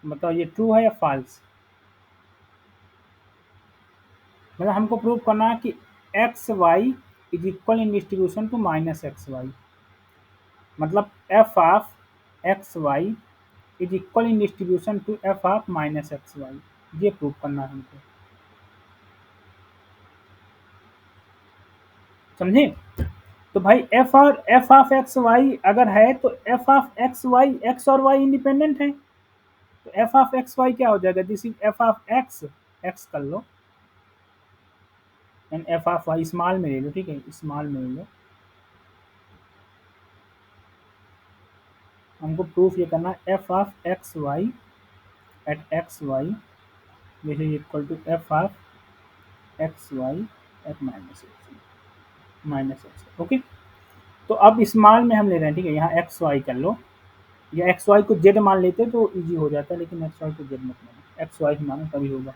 बताओ ये ट्रू है या फॉल्स? मतलब हमको प्रूव करना है कि x y is equal in distribution to minus x y, मतलब f of x y is equal in distribution to f of minus x y, ये प्रूव करना है हमको। समझे? तो भाई एफ ऑफ एक्स वाई अगर है तो f of x y, x और वाई इंडिपेंडेंट है, तो एफ ऑफ एक्स वाई क्या हो जाएगा? This is f of x, x कर लो, and f of y small में ले लो, ठीक है, स्मॉल में ले लो। हमको प्रूफ ये करना है f of x y at x y this is equal to f of x y at minus x. Okay, तो अब स्मॉल में हम ले रहे हैं, ठीक है, यहाँ एक्स वाई कर लो, या एक्स वाई को जेड मान लेते तो इजी हो जाता है, लेकिन एक्स वाई को जेड मत मानो, एक्स वाई मानो तभी होगा।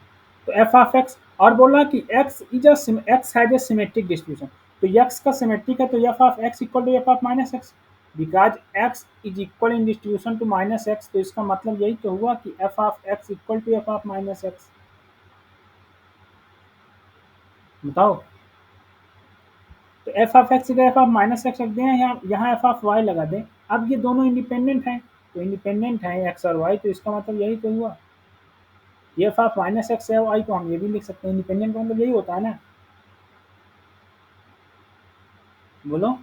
तो एफ ऑफ एक्स, और बोला कि x is x has a symmetric distribution, तो एक्स का सिमेट्रिक है तो f of x equal to f of minus x, because x is equal in distribution to minus x, तो इसका मतलब यही तो हुआ कि f of x equal to f of minus x. बताओ, तो f of x f of minus x रख दें, यहाँ एफ ऑफ वाई लगा दें। अब ये दोनों इंडिपेंडेंट हैं, तो इंडिपेंडेंट हैं एक्स और वाई, तो इसका मतलब यही तो हुआ, ये एफ ऑफ माइनस एक्स है वाई को हम ये भी लिख सकते हैं, इंडिपेंडेंट का मतलब यही होता है ना। बोलो,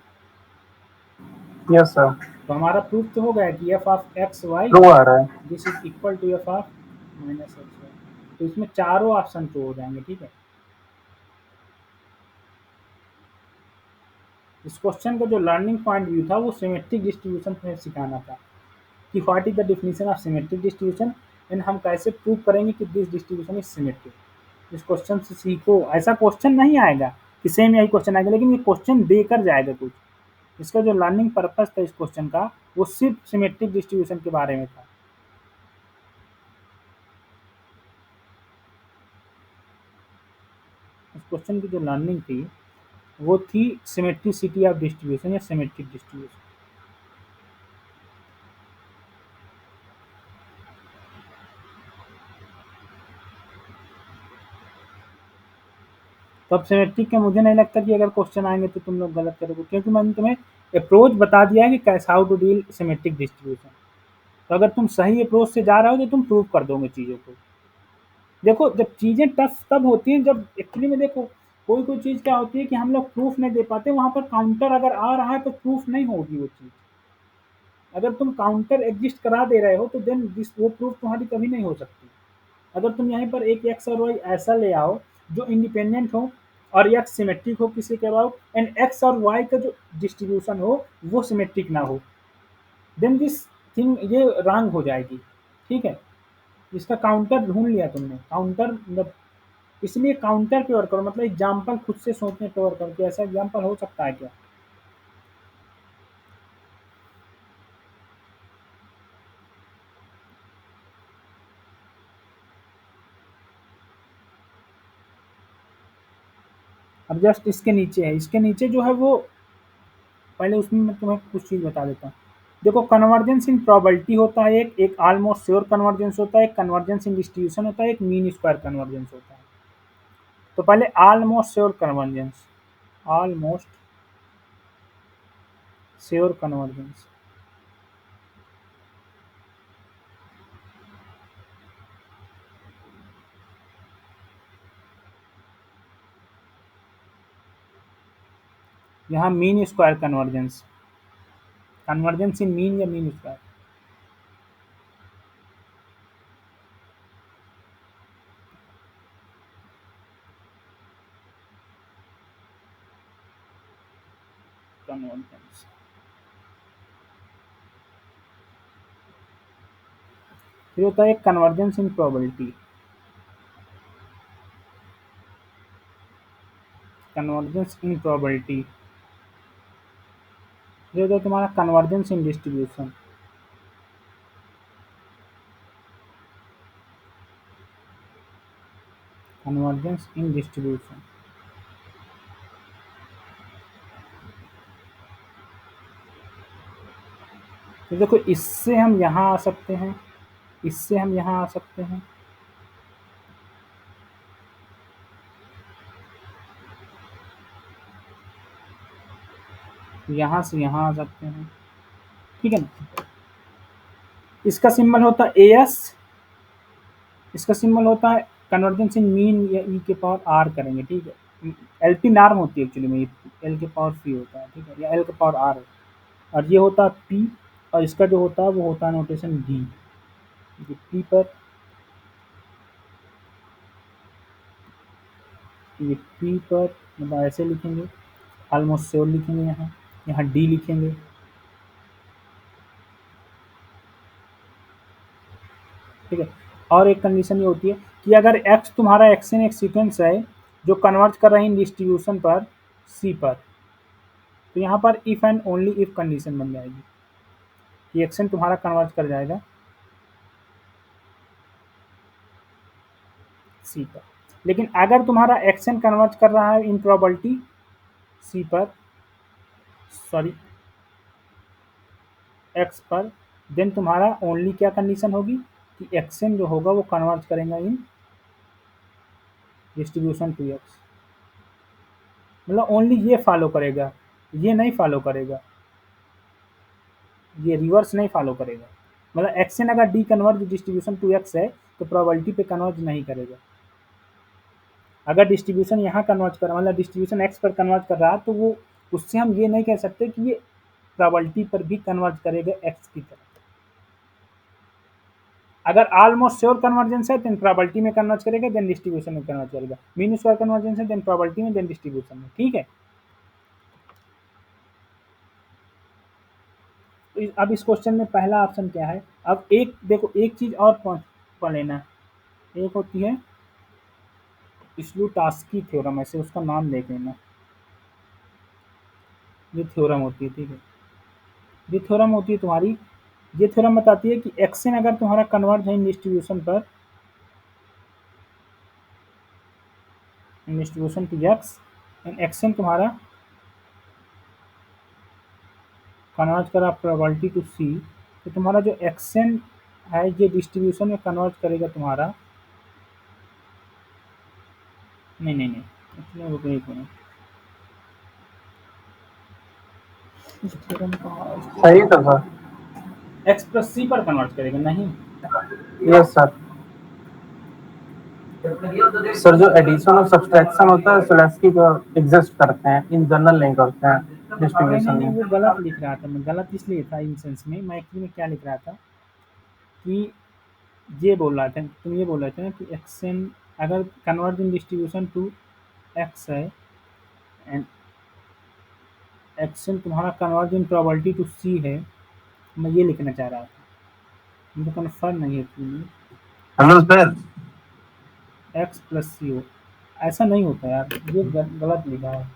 यस सर। तो हमारा प्रूफ तो हो गया कि f of x y true आ रहा है। This is equal to f of minus x y, तो इसमें चारों ऑप्शन ट्रू हो जाएंगे, ठीक है। इस क्वेश्चन का जो लर्निंग पॉइंट व्यू था वो सिमेट्रिक डिस्ट्रीब्यूशन में सिखाना था कि what is the definition of symmetric distribution and हम कैसे प्रूव करेंगे कि दिस डिस्ट्रीब्यूशन इज सिमेट्रिक। इस क्वेश्चन से सीखो। ऐसा क्वेश्चन नहीं आएगा कि सेम यही क्वेश्चन आएगा, लेकिन ये क्वेश्चन देकर जाएगा कुछ। इसका जो लर्निंग पर्पस था इस क्वेश्चन का, वो सिर्फ सिमेट्रिक डिस्ट्रीब्यूशन के बारे में था। इस क्वेश्चन की जो लर्निंग थी वो थी सिमेट्रिसिटी ऑफ डिस्ट्रीब्यूशन या सिमेट्रिक डिस्ट्रीब्यूशन। तो अब सिमेट्रिक के मुझे नहीं लगता कि अगर क्वेश्चन आएंगे तो तुम लोग गलत करोगे, क्योंकि मैंने तुम्हें अप्रोच बता दिया है कि कैसे how to deal symmetric distribution. तो अगर तुम सही अप्रोच से जा रहे हो तो तुम प्रूव कर दोगे चीज़ों को। देखो, जब चीज़ें टफ तब होती हैं जब एक्चुअली में देखो कोई कोई चीज़ क्या होती है कि हम लोग प्रूफ नहीं दे पाते, वहाँ पर काउंटर अगर आ रहा है तो प्रूफ नहीं होगी वो चीज़। अगर तुम काउंटर एग्जिस्ट करा दे रहे हो तो देन वो प्रूफ तुम्हारी कभी नहीं हो सकती। अगर तुम यहीं पर एक एक्स और वाई ऐसा ले आओ जो इंडिपेंडेंट हो और एक्स सिमेट्रिक हो किसी के अबाउट, एंड एक्स और वाई का जो डिस्ट्रीब्यूशन हो वो सिमेट्रिक ना हो, देन दिस थिंग ये रॉन्ग हो जाएगी। ठीक है, इसका काउंटर ढूंढ लिया तुमने। काउंटर मतलब इसलिए काउंटर पे वर्क करो, मतलब एग्जाम्पल खुद से सोचने पे वर्क करो कि ऐसा एग्जाम्पल हो सकता है क्या। अब जस्ट इसके नीचे है, इसके नीचे जो है वो पहले उसमें मैं तुम्हें कुछ चीज़ बता देता हूँ। देखो, कन्वर्जेंस इन प्रोबेबिलिटी होता है, एक एक ऑलमोस्ट श्योर कन्वर्जेंस होता है, एक कन्वर्जेंस इन डिस्ट्रीब्यूशन होता है, एक मीन स्क्वायर कन्वर्जेंस होता है। तो पहले almost sure convergence, almost sure convergence. यहाँ mean square convergence, convergence in mean या मीन स्क्वायर। कन्वर्जेंस फिर होता है कन्वर्जेंस इन प्रोबेबिलिटी, कन्वर्जेंस इन प्रोबेबिलिटी। फिर होता है तुम्हारा कन्वर्जेंस इन डिस्ट्रीब्यूशन, कन्वर्जेंस इन डिस्ट्रीब्यूशन। तो देखो, इससे हम यहाँ आ सकते हैं, इससे हम यहाँ आ सकते हैं, यहाँ से यहाँ आ सकते हैं। ठीक है ना। इसका सिंबल होता है एएस, इसका सिंबल होता है कन्वर्जेंस इन मीन या ई के पावर आर करेंगे। ठीक है, एलपी नॉर्म होती है एक्चुअली में, एल के पावर पी होता है। ठीक है, या एल के पावर आर है, और ये होता है पी, और इसका जो होता है वो होता है नोटेशन डी। पी पर ये पी पर मतलब ऐसे लिखेंगे, ऑलमोस्ट श्योर लिखेंगे, यहाँ यहाँ डी लिखेंगे। ठीक है, और एक कंडीशन ये होती है कि अगर एक्स तुम्हारा एक्सन एक सीक्वेंस है जो कन्वर्ट कर रहे हैं डिस्ट्रीब्यूशन पर सी पर, तो यहाँ पर if and only if condition बन जाएगी कि एक्शन तुम्हारा कन्वर्ट कर जाएगा सी पर। लेकिन अगर तुम्हारा एक्शन कन्वर्ट कर रहा है इन प्रोबेबिलिटी सी पर, सॉरी एक्स पर, देन तुम्हारा ओनली क्या कंडीशन होगी कि एक्शन जो होगा वो कन्वर्ट करेगा इन डिस्ट्रीब्यूशन टू एक्स। मतलब ओनली ये फॉलो करेगा, ये नहीं फॉलो करेगा, ये रिवर्स नहीं फॉलो करेगा। मतलब एक्शन अगर d converge distribution to x है तो प्रोबेबिलिटी पे कन्वर्ज नहीं करेगा। अगर डिस्ट्रीब्यूशन यहाँ कन्वर्ज कर रहा, मतलब डिस्ट्रीब्यूशन एक्स पर कन्वर्ज कर रहा है, तो वो उससे हम ये नहीं कह सकते कि ये प्रोबेबिलिटी पर भी कन्वर्ज करेगा एक्स की तरह। अगर ऑलमोस्ट श्योर कन्वर्जेंस है देन प्रोबेबिलिटी में कन्वर्ज करेगा, देन डिस्ट्रीब्यूशन में कन्वर्ज करेगा। मीन स्क्वायर कन्वर्जेंस है देन प्रोबेबिलिटी में, देन डिस्ट्रीब्यूशन में। ठीक है, तो अब इस क्वेश्चन में पहला ऑप्शन क्या है। अब एक देखो, एक चीज और पॉइंट, पढ़ लेना। एक होती है स्लूटास्की थ्योरम, ऐसे उसका नाम देख लेना। ये थ्योरम होती है, ठीक है। ये थ्योरम होती है तुम्हारी, ये थ्योरम बताती है कि एक्सन अगर तुम्हारा कन्वर्ज है इन डिस्ट्रीब्यूशन पर, in distribution to x, and x n तुम्हारा कन्वर्ज करा प्रोबेबिलिटी टू सी, तो तुम्हारा जो एक्सन है ये डिस्ट्रीब्यूशन में कन्वर्ज करेगा तुम्हारा, नहीं, इसमें रुको एक मिनट, इस थ्योरम का सही था सर। एक्स प्लस सी पर कन्वर्ट करेगा, नहीं यस सर। सर जो एडिशन और सब्सट्रैक्शन होता है सोलेस्की को एग्जिस्ट करते हैं, इन जनरल नहीं करते हैं डिस्ट्रीब्यूशन नहीं, में। वो गलत लिख रहा था मैं, गलत इसलिए था इन सेंस में, मैं एक्चुअली में क्या लिख रहा था कि ये बोल रहा था, तुम ये बोल रहे थे ना कि एक्सन अगर converge in distribution to x है, एंड एक्सन तुम्हारा converge in probability to c है, मैं ये लिखना चाह रहा था, मुझे कन्फर्म नहीं है actually. Hello sir. X plus c हो, ऐसा नहीं होता यार, ये गलत लिखा है,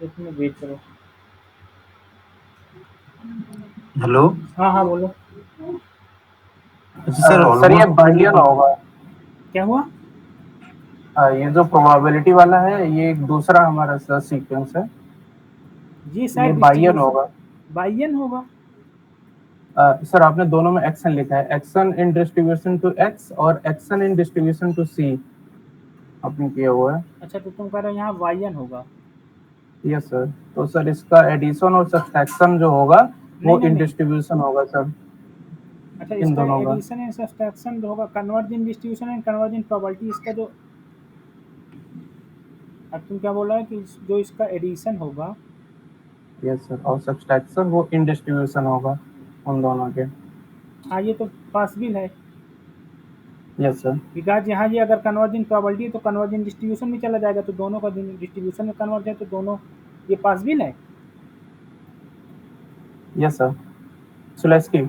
एक मिनट वेट करो। हेलो। हाँ बोलो। सर ये बाइलियन होगा। क्या हुआ? ये जो प्रोबेबिलिटी वाला है ये एक दूसरा हमारा सर सीक्वेंस है, ये ये शायद बाइलियन डिस्ट्रीब्यूशन होगा। बाइयन होगा। सर आपने दोनों में एक्शन लिखा है, x n in distribution to x और x n in distribution to c आपने किया हुआ है। अच्छा, तो तुम कह रहे हो यहाँ वाइयन होगा। Yes sir. तो सर इसका एडिशन और सब्सट्रैक्शन जो होगा वो इन नहीं। डिस्ट्रीब्यूशन होगा सर, अच्छा, इन इसका दोनों का। एडिशन एंड सब्सट्रैक्शन जो होगा converge in distribution and converge in probability, इसका जो, अब तुम क्या बोल रहा है कि जो इसका एडिशन होगा, यस सर, और सब्सट्रैक्शन वो इन डिस्ट्रीब्यूशन होगा उन दोनों के। हाँ ये तो पॉसिबल है, यस सर। बिकॉज यहाँ ये अगर कन्वर्ज इन प्रोबेबिलिटी है तो कन्वर्ज इन डिस्ट्रीब्यूशन में चला जाएगा, तो दोनों का डिस्ट्रीब्यूशन में कन्वर्ज है, तो दोनों ये पॉसिबल है। Yes sir. सोलेस्की।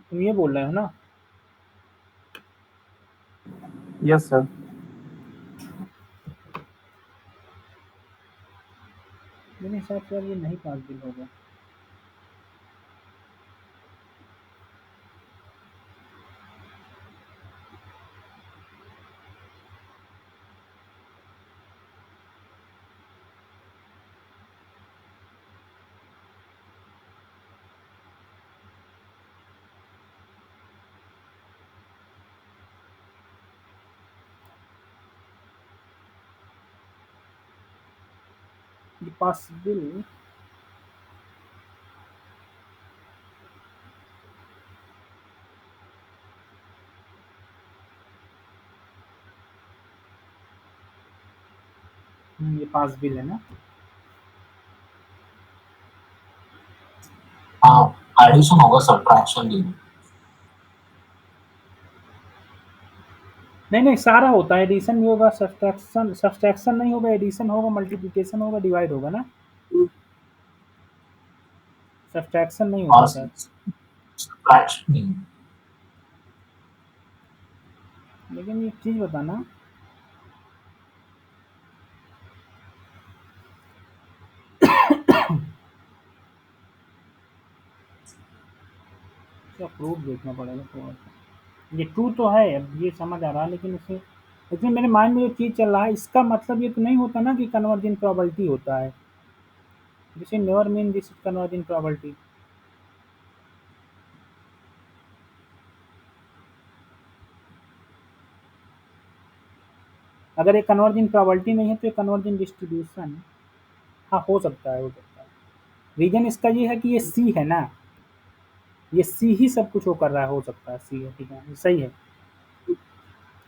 तुम ये बोल रहे हो ना? Yes sir. मेरे हिसाब से अब ये नहीं पॉसिबल होगा। ये पॉसिबल, ये पॉसिबल है ना? हाँ, एडिशन होगा, सब्ट्रैक्शन नहीं। नहीं, सारा होता है, एडिशन भी होगा, सब्सट्रैक्शन नहीं होगा, एडिशन होगा, मल्टीप्लिकेशन होगा, डिवाइड होगा ना, सब्सट्रैक्शन नहीं और होता सर। सब्ट्रैक्शन नहीं। लेकिन ये चीज़ बताना, इसका प्रूफ देखना पड़ेगा थोड़ा सा। ये ट्रू तो है, अब ये समझ आ रहा है, लेकिन उसे, लेकिन मेरे माइंड में जो चीज़ चल रहा है, इसका मतलब ये तो नहीं होता ना कि कन्वर्ज इन प्रोबेबिलिटी होता है, this is never mean this is converge in probability. अगर ये कन्वर्ज इन प्रोबेबिलिटी नहीं है तो ये कन्वर्ज इन डिस्ट्रीब्यूशन, हाँ हो सकता है, हो सकता है। रीजन इसका ये है कि ये सी है ना, ये सी ही सब कुछ वो कर रहा है, हो सकता है सी है, ठीक है, सही है।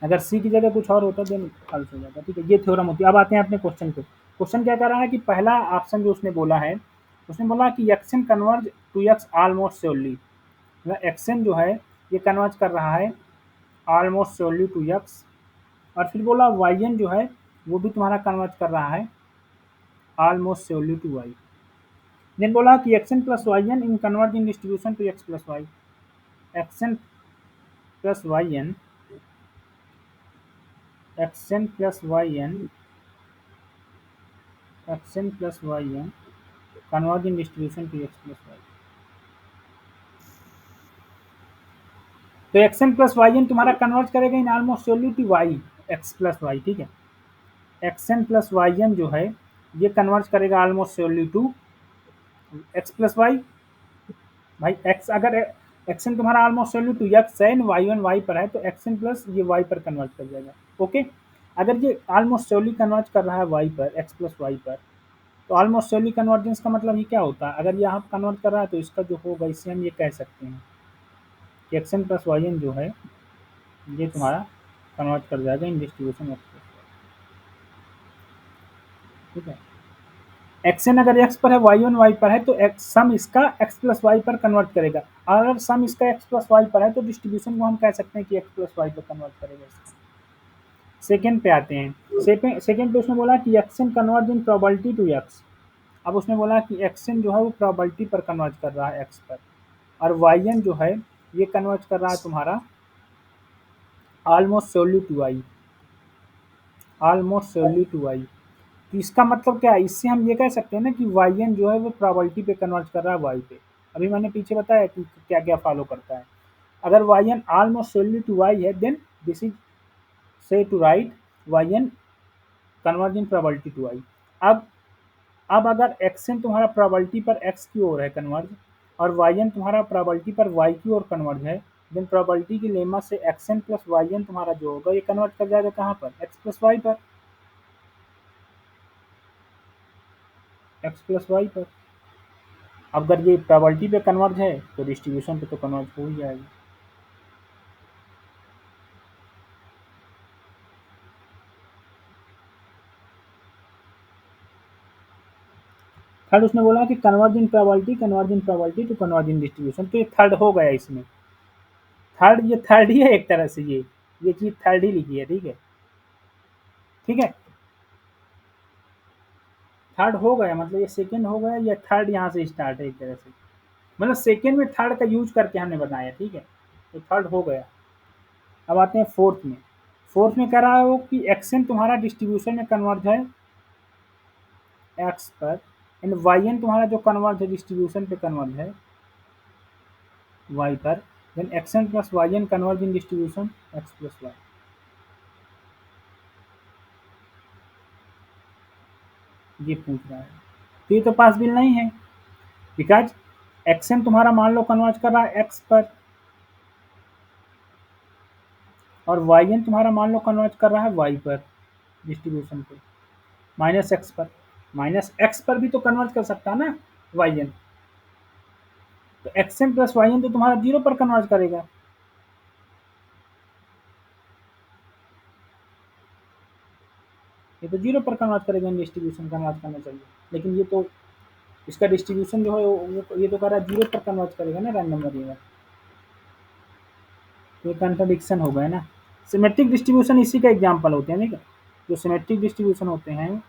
अगर सी की जगह कुछ और होता देन फॉल्स हो जाता, ठीक है। ये थ्योरम होती है। अब आते हैं अपने क्वेश्चन पे। क्वेश्चन क्या कर रहा है कि पहला ऑप्शन जो उसने बोला है, उसने बोला कि x n converge to x almost surely, मतलब एक्शन जो है ये कन्वर्ट कर रहा है ऑलमोस्ट श्योरली टू एक्स। और फिर बोला वाई जो है वो भी तुम्हारा कन्वर्ट कर रहा है almost surely to y. Then बोला कि x plus y in converging distribution to x plus y. X plus y n plus y n converging distribution to x plus y. तो एक्स प्लस वाई एन तुम्हारा convert करेगा in almost surely to y x plus y. ठीक है, x n plus y n जो है ये convert करेगा almost surely to x plus y. भाई एक्स अगर एक्स एन तुम्हारा ऑलमोस्ट श्योरली टू एक्स है, वाई वन वाई पर है, तो एक्स एन प्लस ये वाई पर कन्वर्ट कर जाएगा। ओके, अगर ये ऑलमोस्ट श्योरली कन्वर्ट कर रहा है वाई पर, एक्स प्लस वाई पर, तो ऑलमोस्ट श्योरली कन्वर्जेंस का मतलब ये क्या होता है? अगर ये यहाँ कन्वर्ट कर रहा है तो इसका जो होगा इससे हम ये कह सकते हैं कि x n plus y n जो है ये तुम्हारा कन्वर्ट कर जाएगा in distribution x plus y. ठीक है, एक्स एन अगर एक्स पर है, वाई वन वाई पर है, तो सम इसका एक्स प्लस वाई पर कन्वर्ट करेगा। और अगर सम इसका एक्स प्लस वाई पर है तो डिस्ट्रीब्यूशन को हम कह सकते हैं कि एक्स प्लस वाई पर कन्वर्ट करेगा इसका। सेकेंड पे आते हैं। सेकेंड पे उसने बोला कि x n convert in probability to x. अब उसने बोला कि एक्स एन जो है वो प्रोबेबिलिटी पर कन्वर्ट कर रहा है एक्स पर, और वाई एन जो है ये कन्वर्ट कर रहा है तुम्हारा almost surely to y, almost surely to y. तो इसका मतलब क्या है? इससे हम ये कह सकते हैं ना कि वाई एन जो है वो प्रोबेबिलिटी पे कन्वर्ट कर रहा है वाई पे। अभी मैंने पीछे बताया कि क्या क्या फॉलो करता है। अगर y n almost surely to y है, देन दिस इज से to write y n converge in probability to y. अब अगर एक्स एन तुम्हारा प्रोबेबिलिटी पर एक्स की ओर है कन्वर्ज, और वाई एन तुम्हारा प्रोबेबिलिटी पर वाई की ओर कन्वर्ज है, देन प्रोबेबिलिटी की लेमा से x n plus y n तुम्हारा जो होगा ये कन्वर्ट कर जाएगा कहाँ पर? एक्स प्लस वाई पर, एक्स प्लस वाई पर। अब अगर ये प्रोबेबिलिटी पे कन्वर्ज है तो डिस्ट्रीब्यूशन पे तो कन्वर्ज हो ही जाएगा। थर्ड उसने बोला कि converge in probability to converge in distribution. तो ये थर्ड हो गया इसमें। थर्ड, ये थर्ड ही है एक तरह से, ये चीज थर्ड ही लिखी है। ठीक है, ठीक है, थर्ड हो गया, मतलब ये सेकंड हो गया, या थर्ड यहाँ से स्टार्ट है एक तरह से, मतलब सेकंड में थर्ड का यूज करके हमने बताया। ठीक है, तो थर्ड हो गया। अब आते हैं फोर्थ में। फोर्थ में कह रहा है वो कि एक्सन तुम्हारा डिस्ट्रीब्यूशन में कन्वर्ज है एक्स पर, एंड वाई एन तुम्हारा जो कन्वर्ज है डिस्ट्रीब्यूशन पे कन्वर्ज है वाई पर, then x n plus y n converge in distribution x plus y. ये पूछ रहा है, तो ये तो पॉसिबल नहीं है, बिकॉज एक्सन तुम्हारा मान लो कन्वर्ज कर रहा है एक्स पर, और वाई एन तुम्हारा मान लो कन्वर्ज कर रहा है वाई पर डिस्ट्रीब्यूशन पे, माइनस एक्स पर। माइनस एक्स पर भी तो कन्वर्ट कर सकता है ना वाई एन, तो x n plus y n तो तुम्हारा जीरो पर कन्वर्ट करेगा। ये तो जीरो पर कन्वर्ट करेगा, डिस्ट्रीब्यूशन कन्वर्ट करना चाहिए, लेकिन ये तो इसका डिस्ट्रीब्यूशन जो है वो ये तो कर रहा है जीरो पर कन्वर्ट करेगा ना रैंडम वेरिएबल। तो ये कंट्राडिक्शन हो गया ना। सिमेट्रिक डिस्ट्रीब्यूशन इसी का एग्जाम्पल होते हैं। ठीक है, जो सिमेट्रिक डिस्ट्रीब्यूशन होते हैं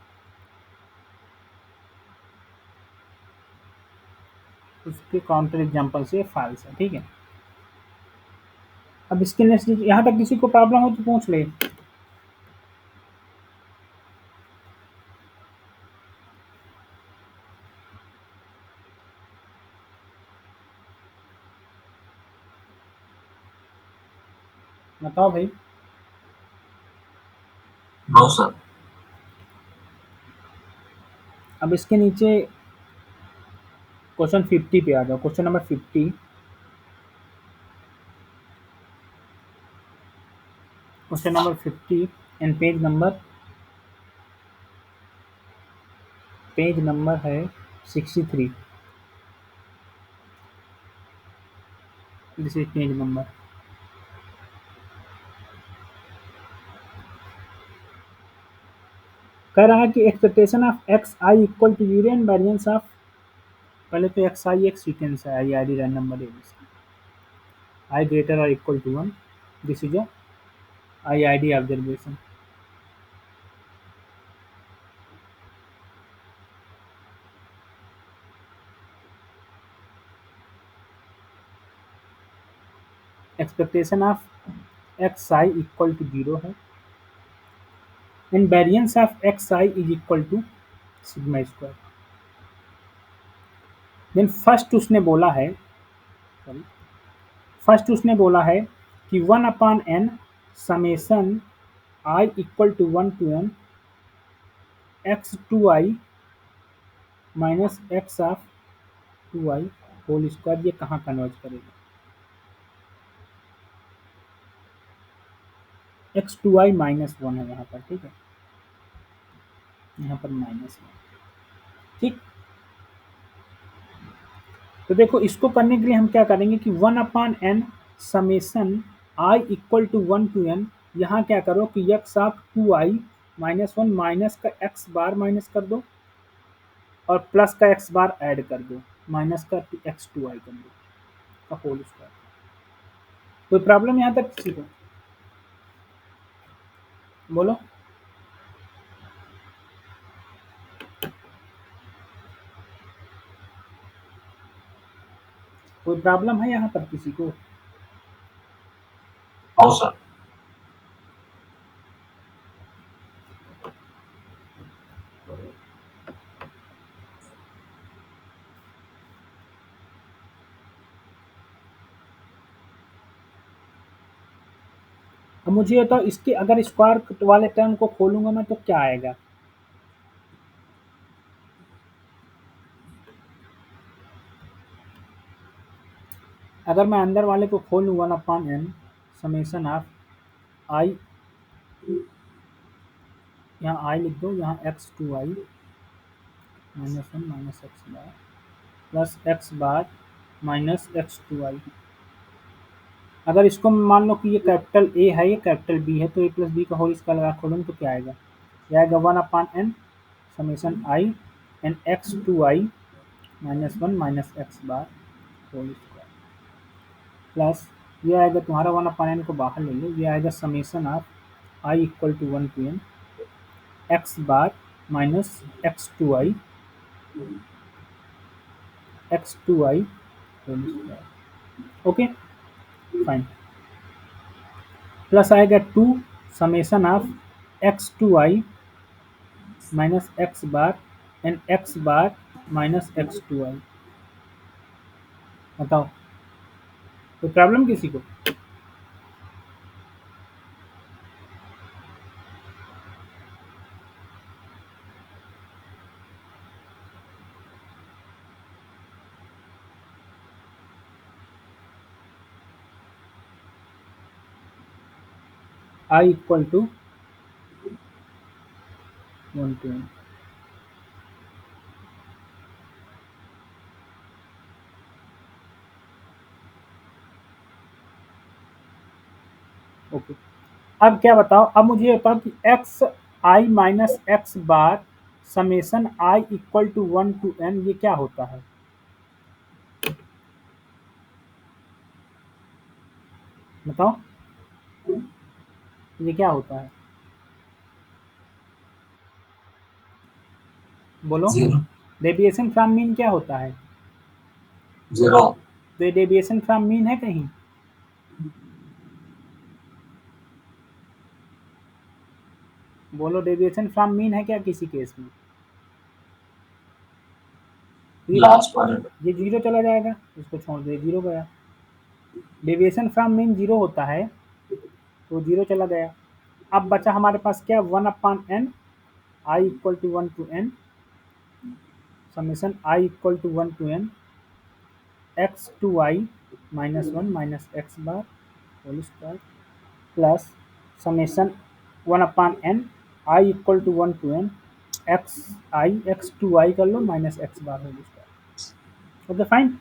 उसके काउंटर एग्जाम्पल से फॉल्स है। ठीक है, अब इसके नेक्स्ट यहाँ तक किसी को प्रॉब्लम हो तो पूछ ले। बताओ भाई। No sir. अब इसके नीचे क्वेश्चन 50 पे आ जाओ। Question number 50, question number 50 and page number है 63। This is page number. कह रहा है कि expectation of x i equal to zero and variance of, पहले तो एक्स आई एक सीक्वेंस है, i i d random number है। I greater or equal to 1. This is a IID observation. Expectation of xi equal to 0 है and variance of xi is equal to sigma square. Then first उसने बोला है कि 1/n summation I equal to 1 to n x2i minus x of 2i whole square, ये कहाँ converge करेगा? x2i -1 है यहाँ पर, ठीक है, यहाँ पर -1, ठीक। तो देखो इसको करने के लिए हम क्या करेंगे कि 1/n summation I equal to 1 to n, यहाँ क्या करो कि x ऑफ 2i -1 माइनस का x बार माइनस कर दो और प्लस का x बार ऐड कर दो, माइनस का x2i कर दो का होल स्क्वायर। कोई प्रॉब्लम यहाँ तक किसी को? बोलो। कोई प्रॉब्लम है यहाँ पर किसी को? हाँ सर। अब मुझे ये बताओ, इसके अगर स्क्वायर वाले टर्म को खोलूंगा मैं तो क्या आएगा? अगर मैं अंदर वाले को खोलूँ 1/n समेशन ऑफ आई, यहाँ i लिख दो, यहाँ x2i -1 माइनस x बार plus x bar minus x2i। अगर इसको मान लो कि ये कैपिटल A है, ये कैपिटल B है, तो a प्लस बी का होल स्क्वायर लगा खोलूँ तो क्या आएगा? ये आएगा 1/n summation i and x2i -1 minus x bar whole square plus ये आएगा तुम्हारा 1/n को बाहर ले लो, ये आएगा summation of i equal to 1 to n x bar minus x2i whole square. Okay fine, plus आएगा 2 summation of x2i minus x bar and x bar minus x2i। बताओ कोई प्रॉब्लम किसी को? i equal to 1 to n। Okay, अब क्या बताओ, अब मुझे बताओ कि x i minus x bar summation i equal to 1 to n ये क्या होता है? बताओ ये क्या होता है? बोलो। 0 डेविएशन फ्रॉम मीन क्या होता है? 0 तो ये डेविएशन फ्रॉम मीन है कहीं? बोलो डेविएशन फ्रॉम मीन है क्या किसी केस में? लास्ट पॉइंट ये 0 चला जाएगा, इसको छोड़ दे, 0 गया। डेविएशन फ्रॉम मीन 0 होता है तो 0 चला गया। अब बचा हमारे पास क्या? 1/n i equal to 1 to n summation i equal to 1 to n x2i -1 minus x bar whole square plus summation 1/n i equal to 1 to n x2i कर लो minus x bar whole square. Okay fine.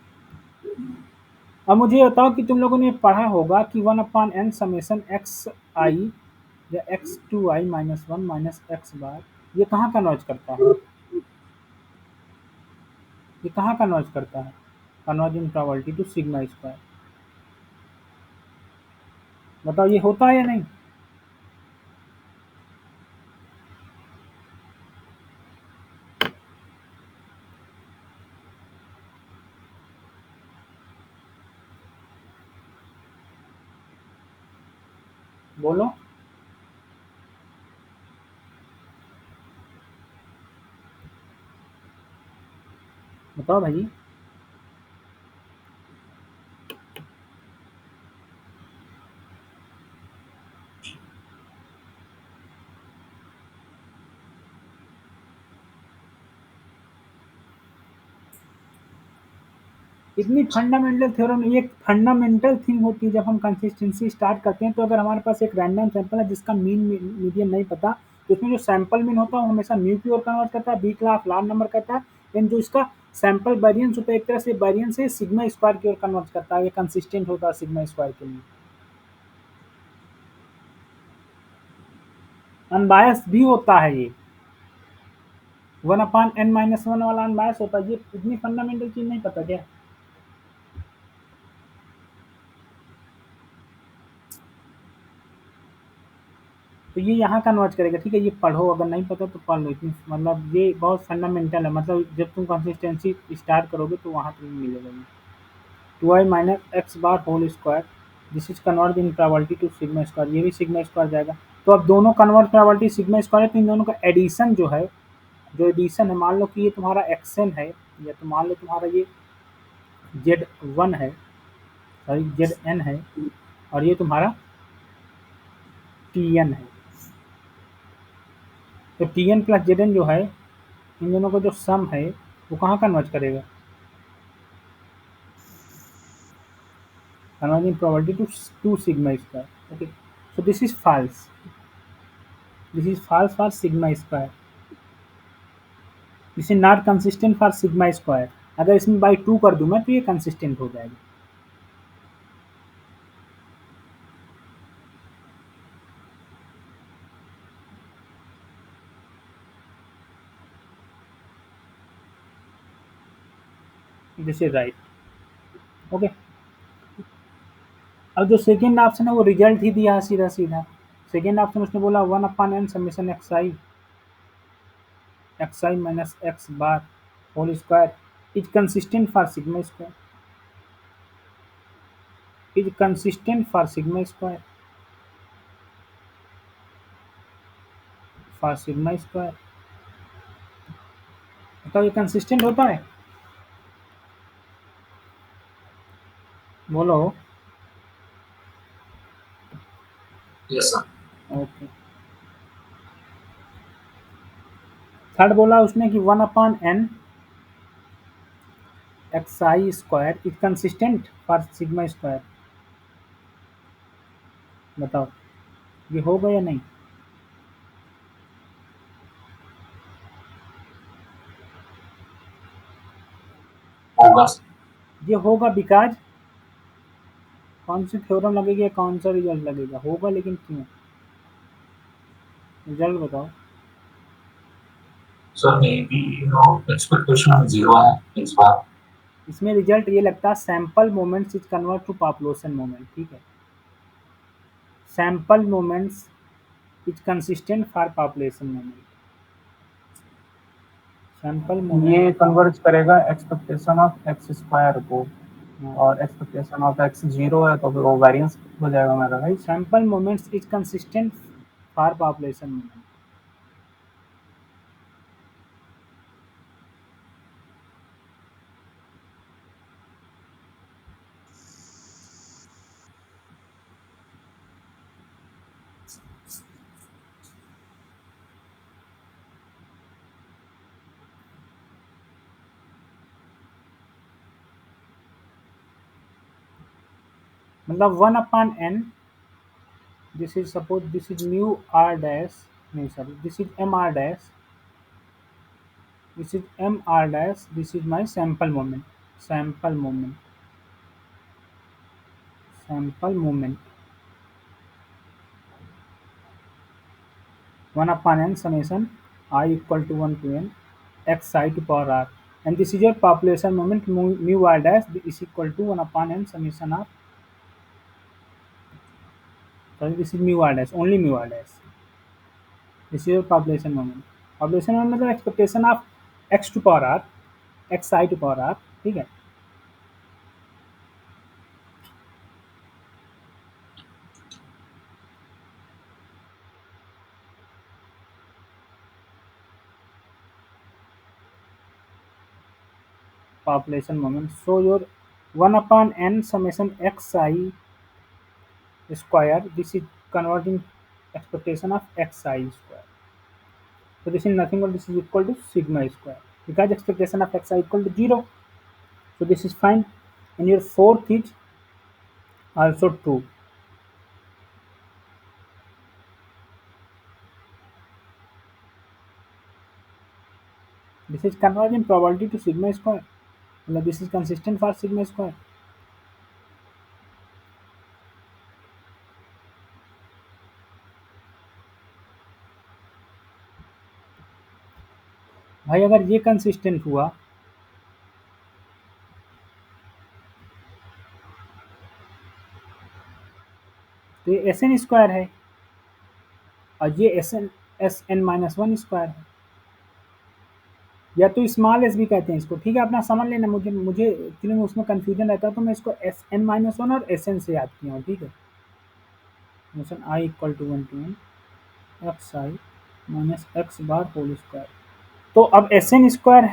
अब मुझे ये बताओ कि तुम लोगों ने पढ़ा होगा कि 1/n समेशन xi या x2i -1 माइनस x बार ये कहाँ कन्वर्ज करता है? ये कहाँ कन्वर्ज करता है? Converge in probability to sigma square. बताओ ये होता है या नहीं? बोलो। बताओ भाई। इतनी फंडामेंटल थ्योरम, ये एक फंडामेंटल थिंग होती है जब हम कंसिस्टेंसी स्टार्ट करते हैं। तो अगर हमारे पास एक रैंडम सैंपल है जिसका मीन मीडियन नहीं पता, तो उसमें जो सैंपल मीन होता है वो हमेशा म्यू की ओर कन्वर्ट करता है, बी क्लास लार्ज नंबर कहता है। लेकिन जो इसका सैंपल वेरियंस होता है एक तरह से वेरियंस से सिग्मा स्क्वायर की ओर कन्वर्ट करता है, ये कंसिस्टेंट होता है सिग्मा स्क्वायर के लिए। अनबायस भी होता है ये, 1/n-1 वाला अनबायस होता है। ये इतनी फंडामेंटल चीज नहीं पता क्या? तो ये यहाँ कन्वर्ट करेगा, ठीक है। ये पढ़ो, अगर नहीं पता तो पढ़ लो। इतनी मतलब ये बहुत फंडामेंटल है, मतलब जब तुम कंसिस्टेंसी स्टार्ट करोगे तो वहाँ तुम्हें मिलेगा ये। 2i minus x bar whole square, this is convert in probability to sigma square, ये भी सिग्मा स्क्वायर जाएगा। तो अब दोनों कन्वर्ट प्रोबेबिलिटी सिग्मा स्क्वायर है, तो इन दोनों का एडिशन जो है, जो एडिशन है, मान लो कि ये तुम्हारा एक्सएन है, या तो मान लो तुम्हारा ये Z1 है, सॉरी Zn है, और ये तुम्हारा Tn है। तो Tn प्लस Zn जो है, इन दोनों का जो सम है वो कहाँ कन्वर्ट करेगा? Converging probability to 2 sigma square. Okay, so this is false. This is false for sigma square. This is not consistent for sigma square. अगर इसमें by 2 कर दूं मैं तो ये consistent हो जाएगा। This is right. Okay. अब जो सेकेंड ऑप्शन है वो रिजल्ट ही दिया है सीधा सीधा। सेकेंड ऑप्शन उसने बोला 1/n summation xi minus x bar whole square is consistent for sigma square, is consistent for sigma square, for sigma square. बताओ ये कंसिस्टेंट होता है? बोलो। Yes, sir. ओके। थर्ड बोला उसने कि 1/n xi square is consistent for sigma square. बताओ ये होगा या नहीं? होगा sir. ये होगा बिकॉज कौन सी थ्योरम लगेगी या कौन सा रिजल्ट लगेगा? होगा, लेकिन क्यों? रिजल्ट बताओ। So maybe expectation of zero है इस बार. इसमें रिजल्ट ये लगता है sample moments is convert to population moment, ठीक है। Sample moments is consistent for population moment. Sample moment ये कन्वर्ज करेगा एक्सपेक्टेशन ऑफ एक्स स्क्वायर को, और एक्सपेक्टेशन ऑफ एक्स 0 है तो फिर वो वेरिएंस हो जाएगा मेरा, right. Sample moments is consistent for population moment. मतलब 1/n, this is suppose this is mu r dash, नहीं sorry, this is mr dash, this is mr dash, this is my sample moment, sample moment, sample moment, 1/n summation I equal to 1 to n xi to power r, and this is your population moment mu r dash is equal to 1/n summation of So this is mu r dash, only mu r dash. This is your population moment. Population moment मतलब expectation of x to power r, xi to power r, ठीक है. Population moment. So your 1 upon n summation xi square. This is converting expectation of xi square. So this is nothing but this is equal to sigma square because expectation of xi equal to 0. So this is fine. And your fourth is also true. This is converging probability to sigma square. मतलब this is consistent for sigma square. भाई अगर ये consistent हुआ तो ये S N square है और ये S N minus one square है या तो स्मॉल एस भी कहते हैं इसको, ठीक है. अपना समझ लेना, मुझे मुझे एक्चुअली में उसमें कंफ्यूजन रहता है तो मैं इसको एस एन माइनस वन और एस एन से याद किया हूँ, ठीक है. Summation i equal to 1 to n x i minus x bar whole square. तो अब S N square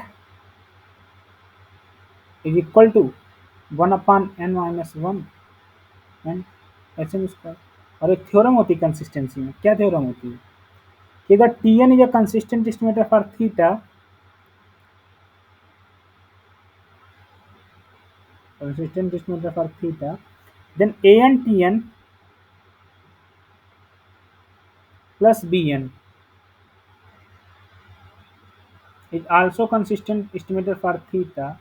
is equal to 1 upon n minus one and S N square. और एक थ्योरम होती है कंसिस्टेंसी में. क्या थ्योरम होती है कि अगर T N is a consistent estimator for theta, consistent estimator for theta, then an tn plus bn is also consistent estimator for theta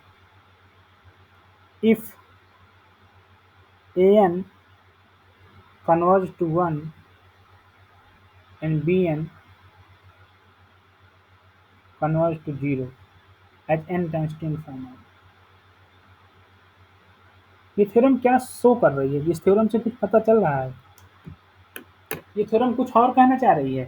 if an converges to 1 and bn converges to 0 at n times to infinite. ये theorem क्या show कर रही है? इस theorem से कुछ पता चल रहा है? ये थ्योरम कुछ और कहना चाह रही है.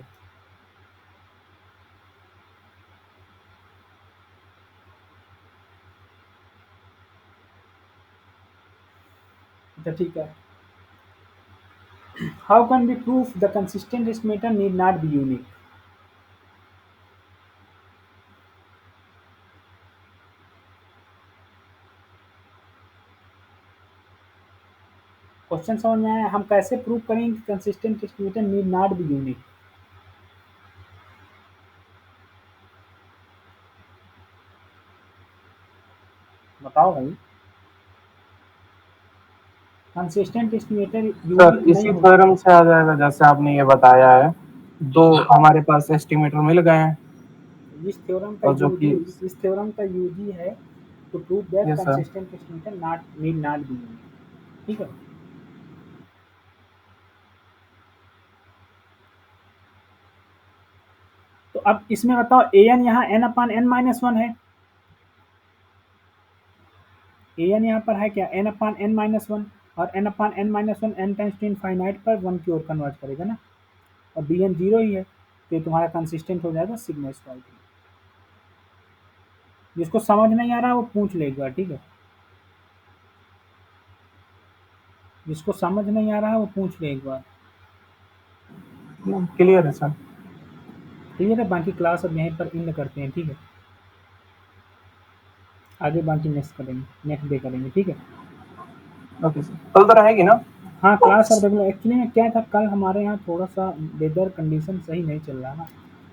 तो ठीक है. How can we prove the consistent estimator need not be unique? Question समझ में आया? हम कैसे प्रूव करेंगे कि consistent estimator need not be unique? बताओ भाई. कंसिस्टेंट एस्टिमेटर सर यूनिक इसी नहीं हो. थ्योरम से आ जाएगा जैसे आपने ये बताया है. दो हमारे पास एस्टिमेटर मिल गए हैं इस थ्योरम का और जो कि इस थ्योरम का यूज ही है to prove that yes sir. Consistent estimator not need not be unique. ठीक है. तो अब इसमें बताओ ए एन यहाँ n upon n minus one है. ए एन यहाँ पर है क्या? N upon n minus one. और n upon n minus one n times to infinite पर वन की ओर कन्वर्ट करेगा ना. और बी एन जीरो ही है तो ये तुम्हारा कंसिस्टेंट हो जाएगा सिग्मा स्क्वायर. जिसको समझ नहीं आ रहा वो पूछ ले एक बार, ठीक है. जिसको समझ नहीं आ रहा वो पूछ ले एक बार. क्लियर है सर. क्लियर है. बाकी क्लास अब यहीं पर एंड करते हैं, ठीक है. आगे बाकी नेक्स्ट डे करेंगे, ठीक है. Okay sir. कल तो रहेगी ना? हाँ क्लास अब रेगुलर. एक्चुअली में क्या था, कल हमारे यहाँ थोड़ा सा वेदर कंडीशन सही नहीं चल रहा ना,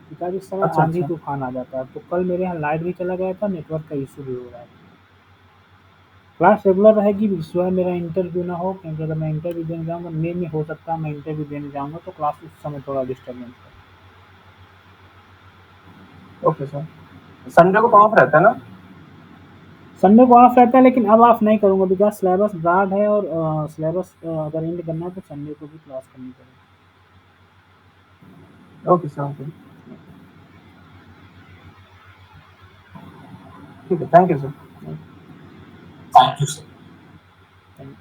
बिकॉज इस समय अच्छा आंधी अच्छा. तूफान आ जाता है. तो कल मेरे यहाँ लाइट भी चला गया था, नेटवर्क का इशू भी हो रहा है. क्लास रेगुलर रहेगी. सुबह मेरा इंटरव्यू ना हो, क्योंकि अगर मैं इंटरव्यू देने जाऊँगा मे में हो सकता है मैं इंटरव्यू देने जाऊँगा तो क्लास उस समय थोड़ा डिस्टर्बेंस है. Okay sir. संडे को तो ऑफ रहता है ना? संडे को ऑफ रहता है लेकिन अब ऑफ नहीं करूँगा बिकॉज सिलेबस ब्रॉड है और सिलेबस अगर एंड करना है तो संडे को भी क्लास करनी पड़ेगी. Okay sir. ओके. ठीक है. Thank you sir. Thank you, sir. Thank you.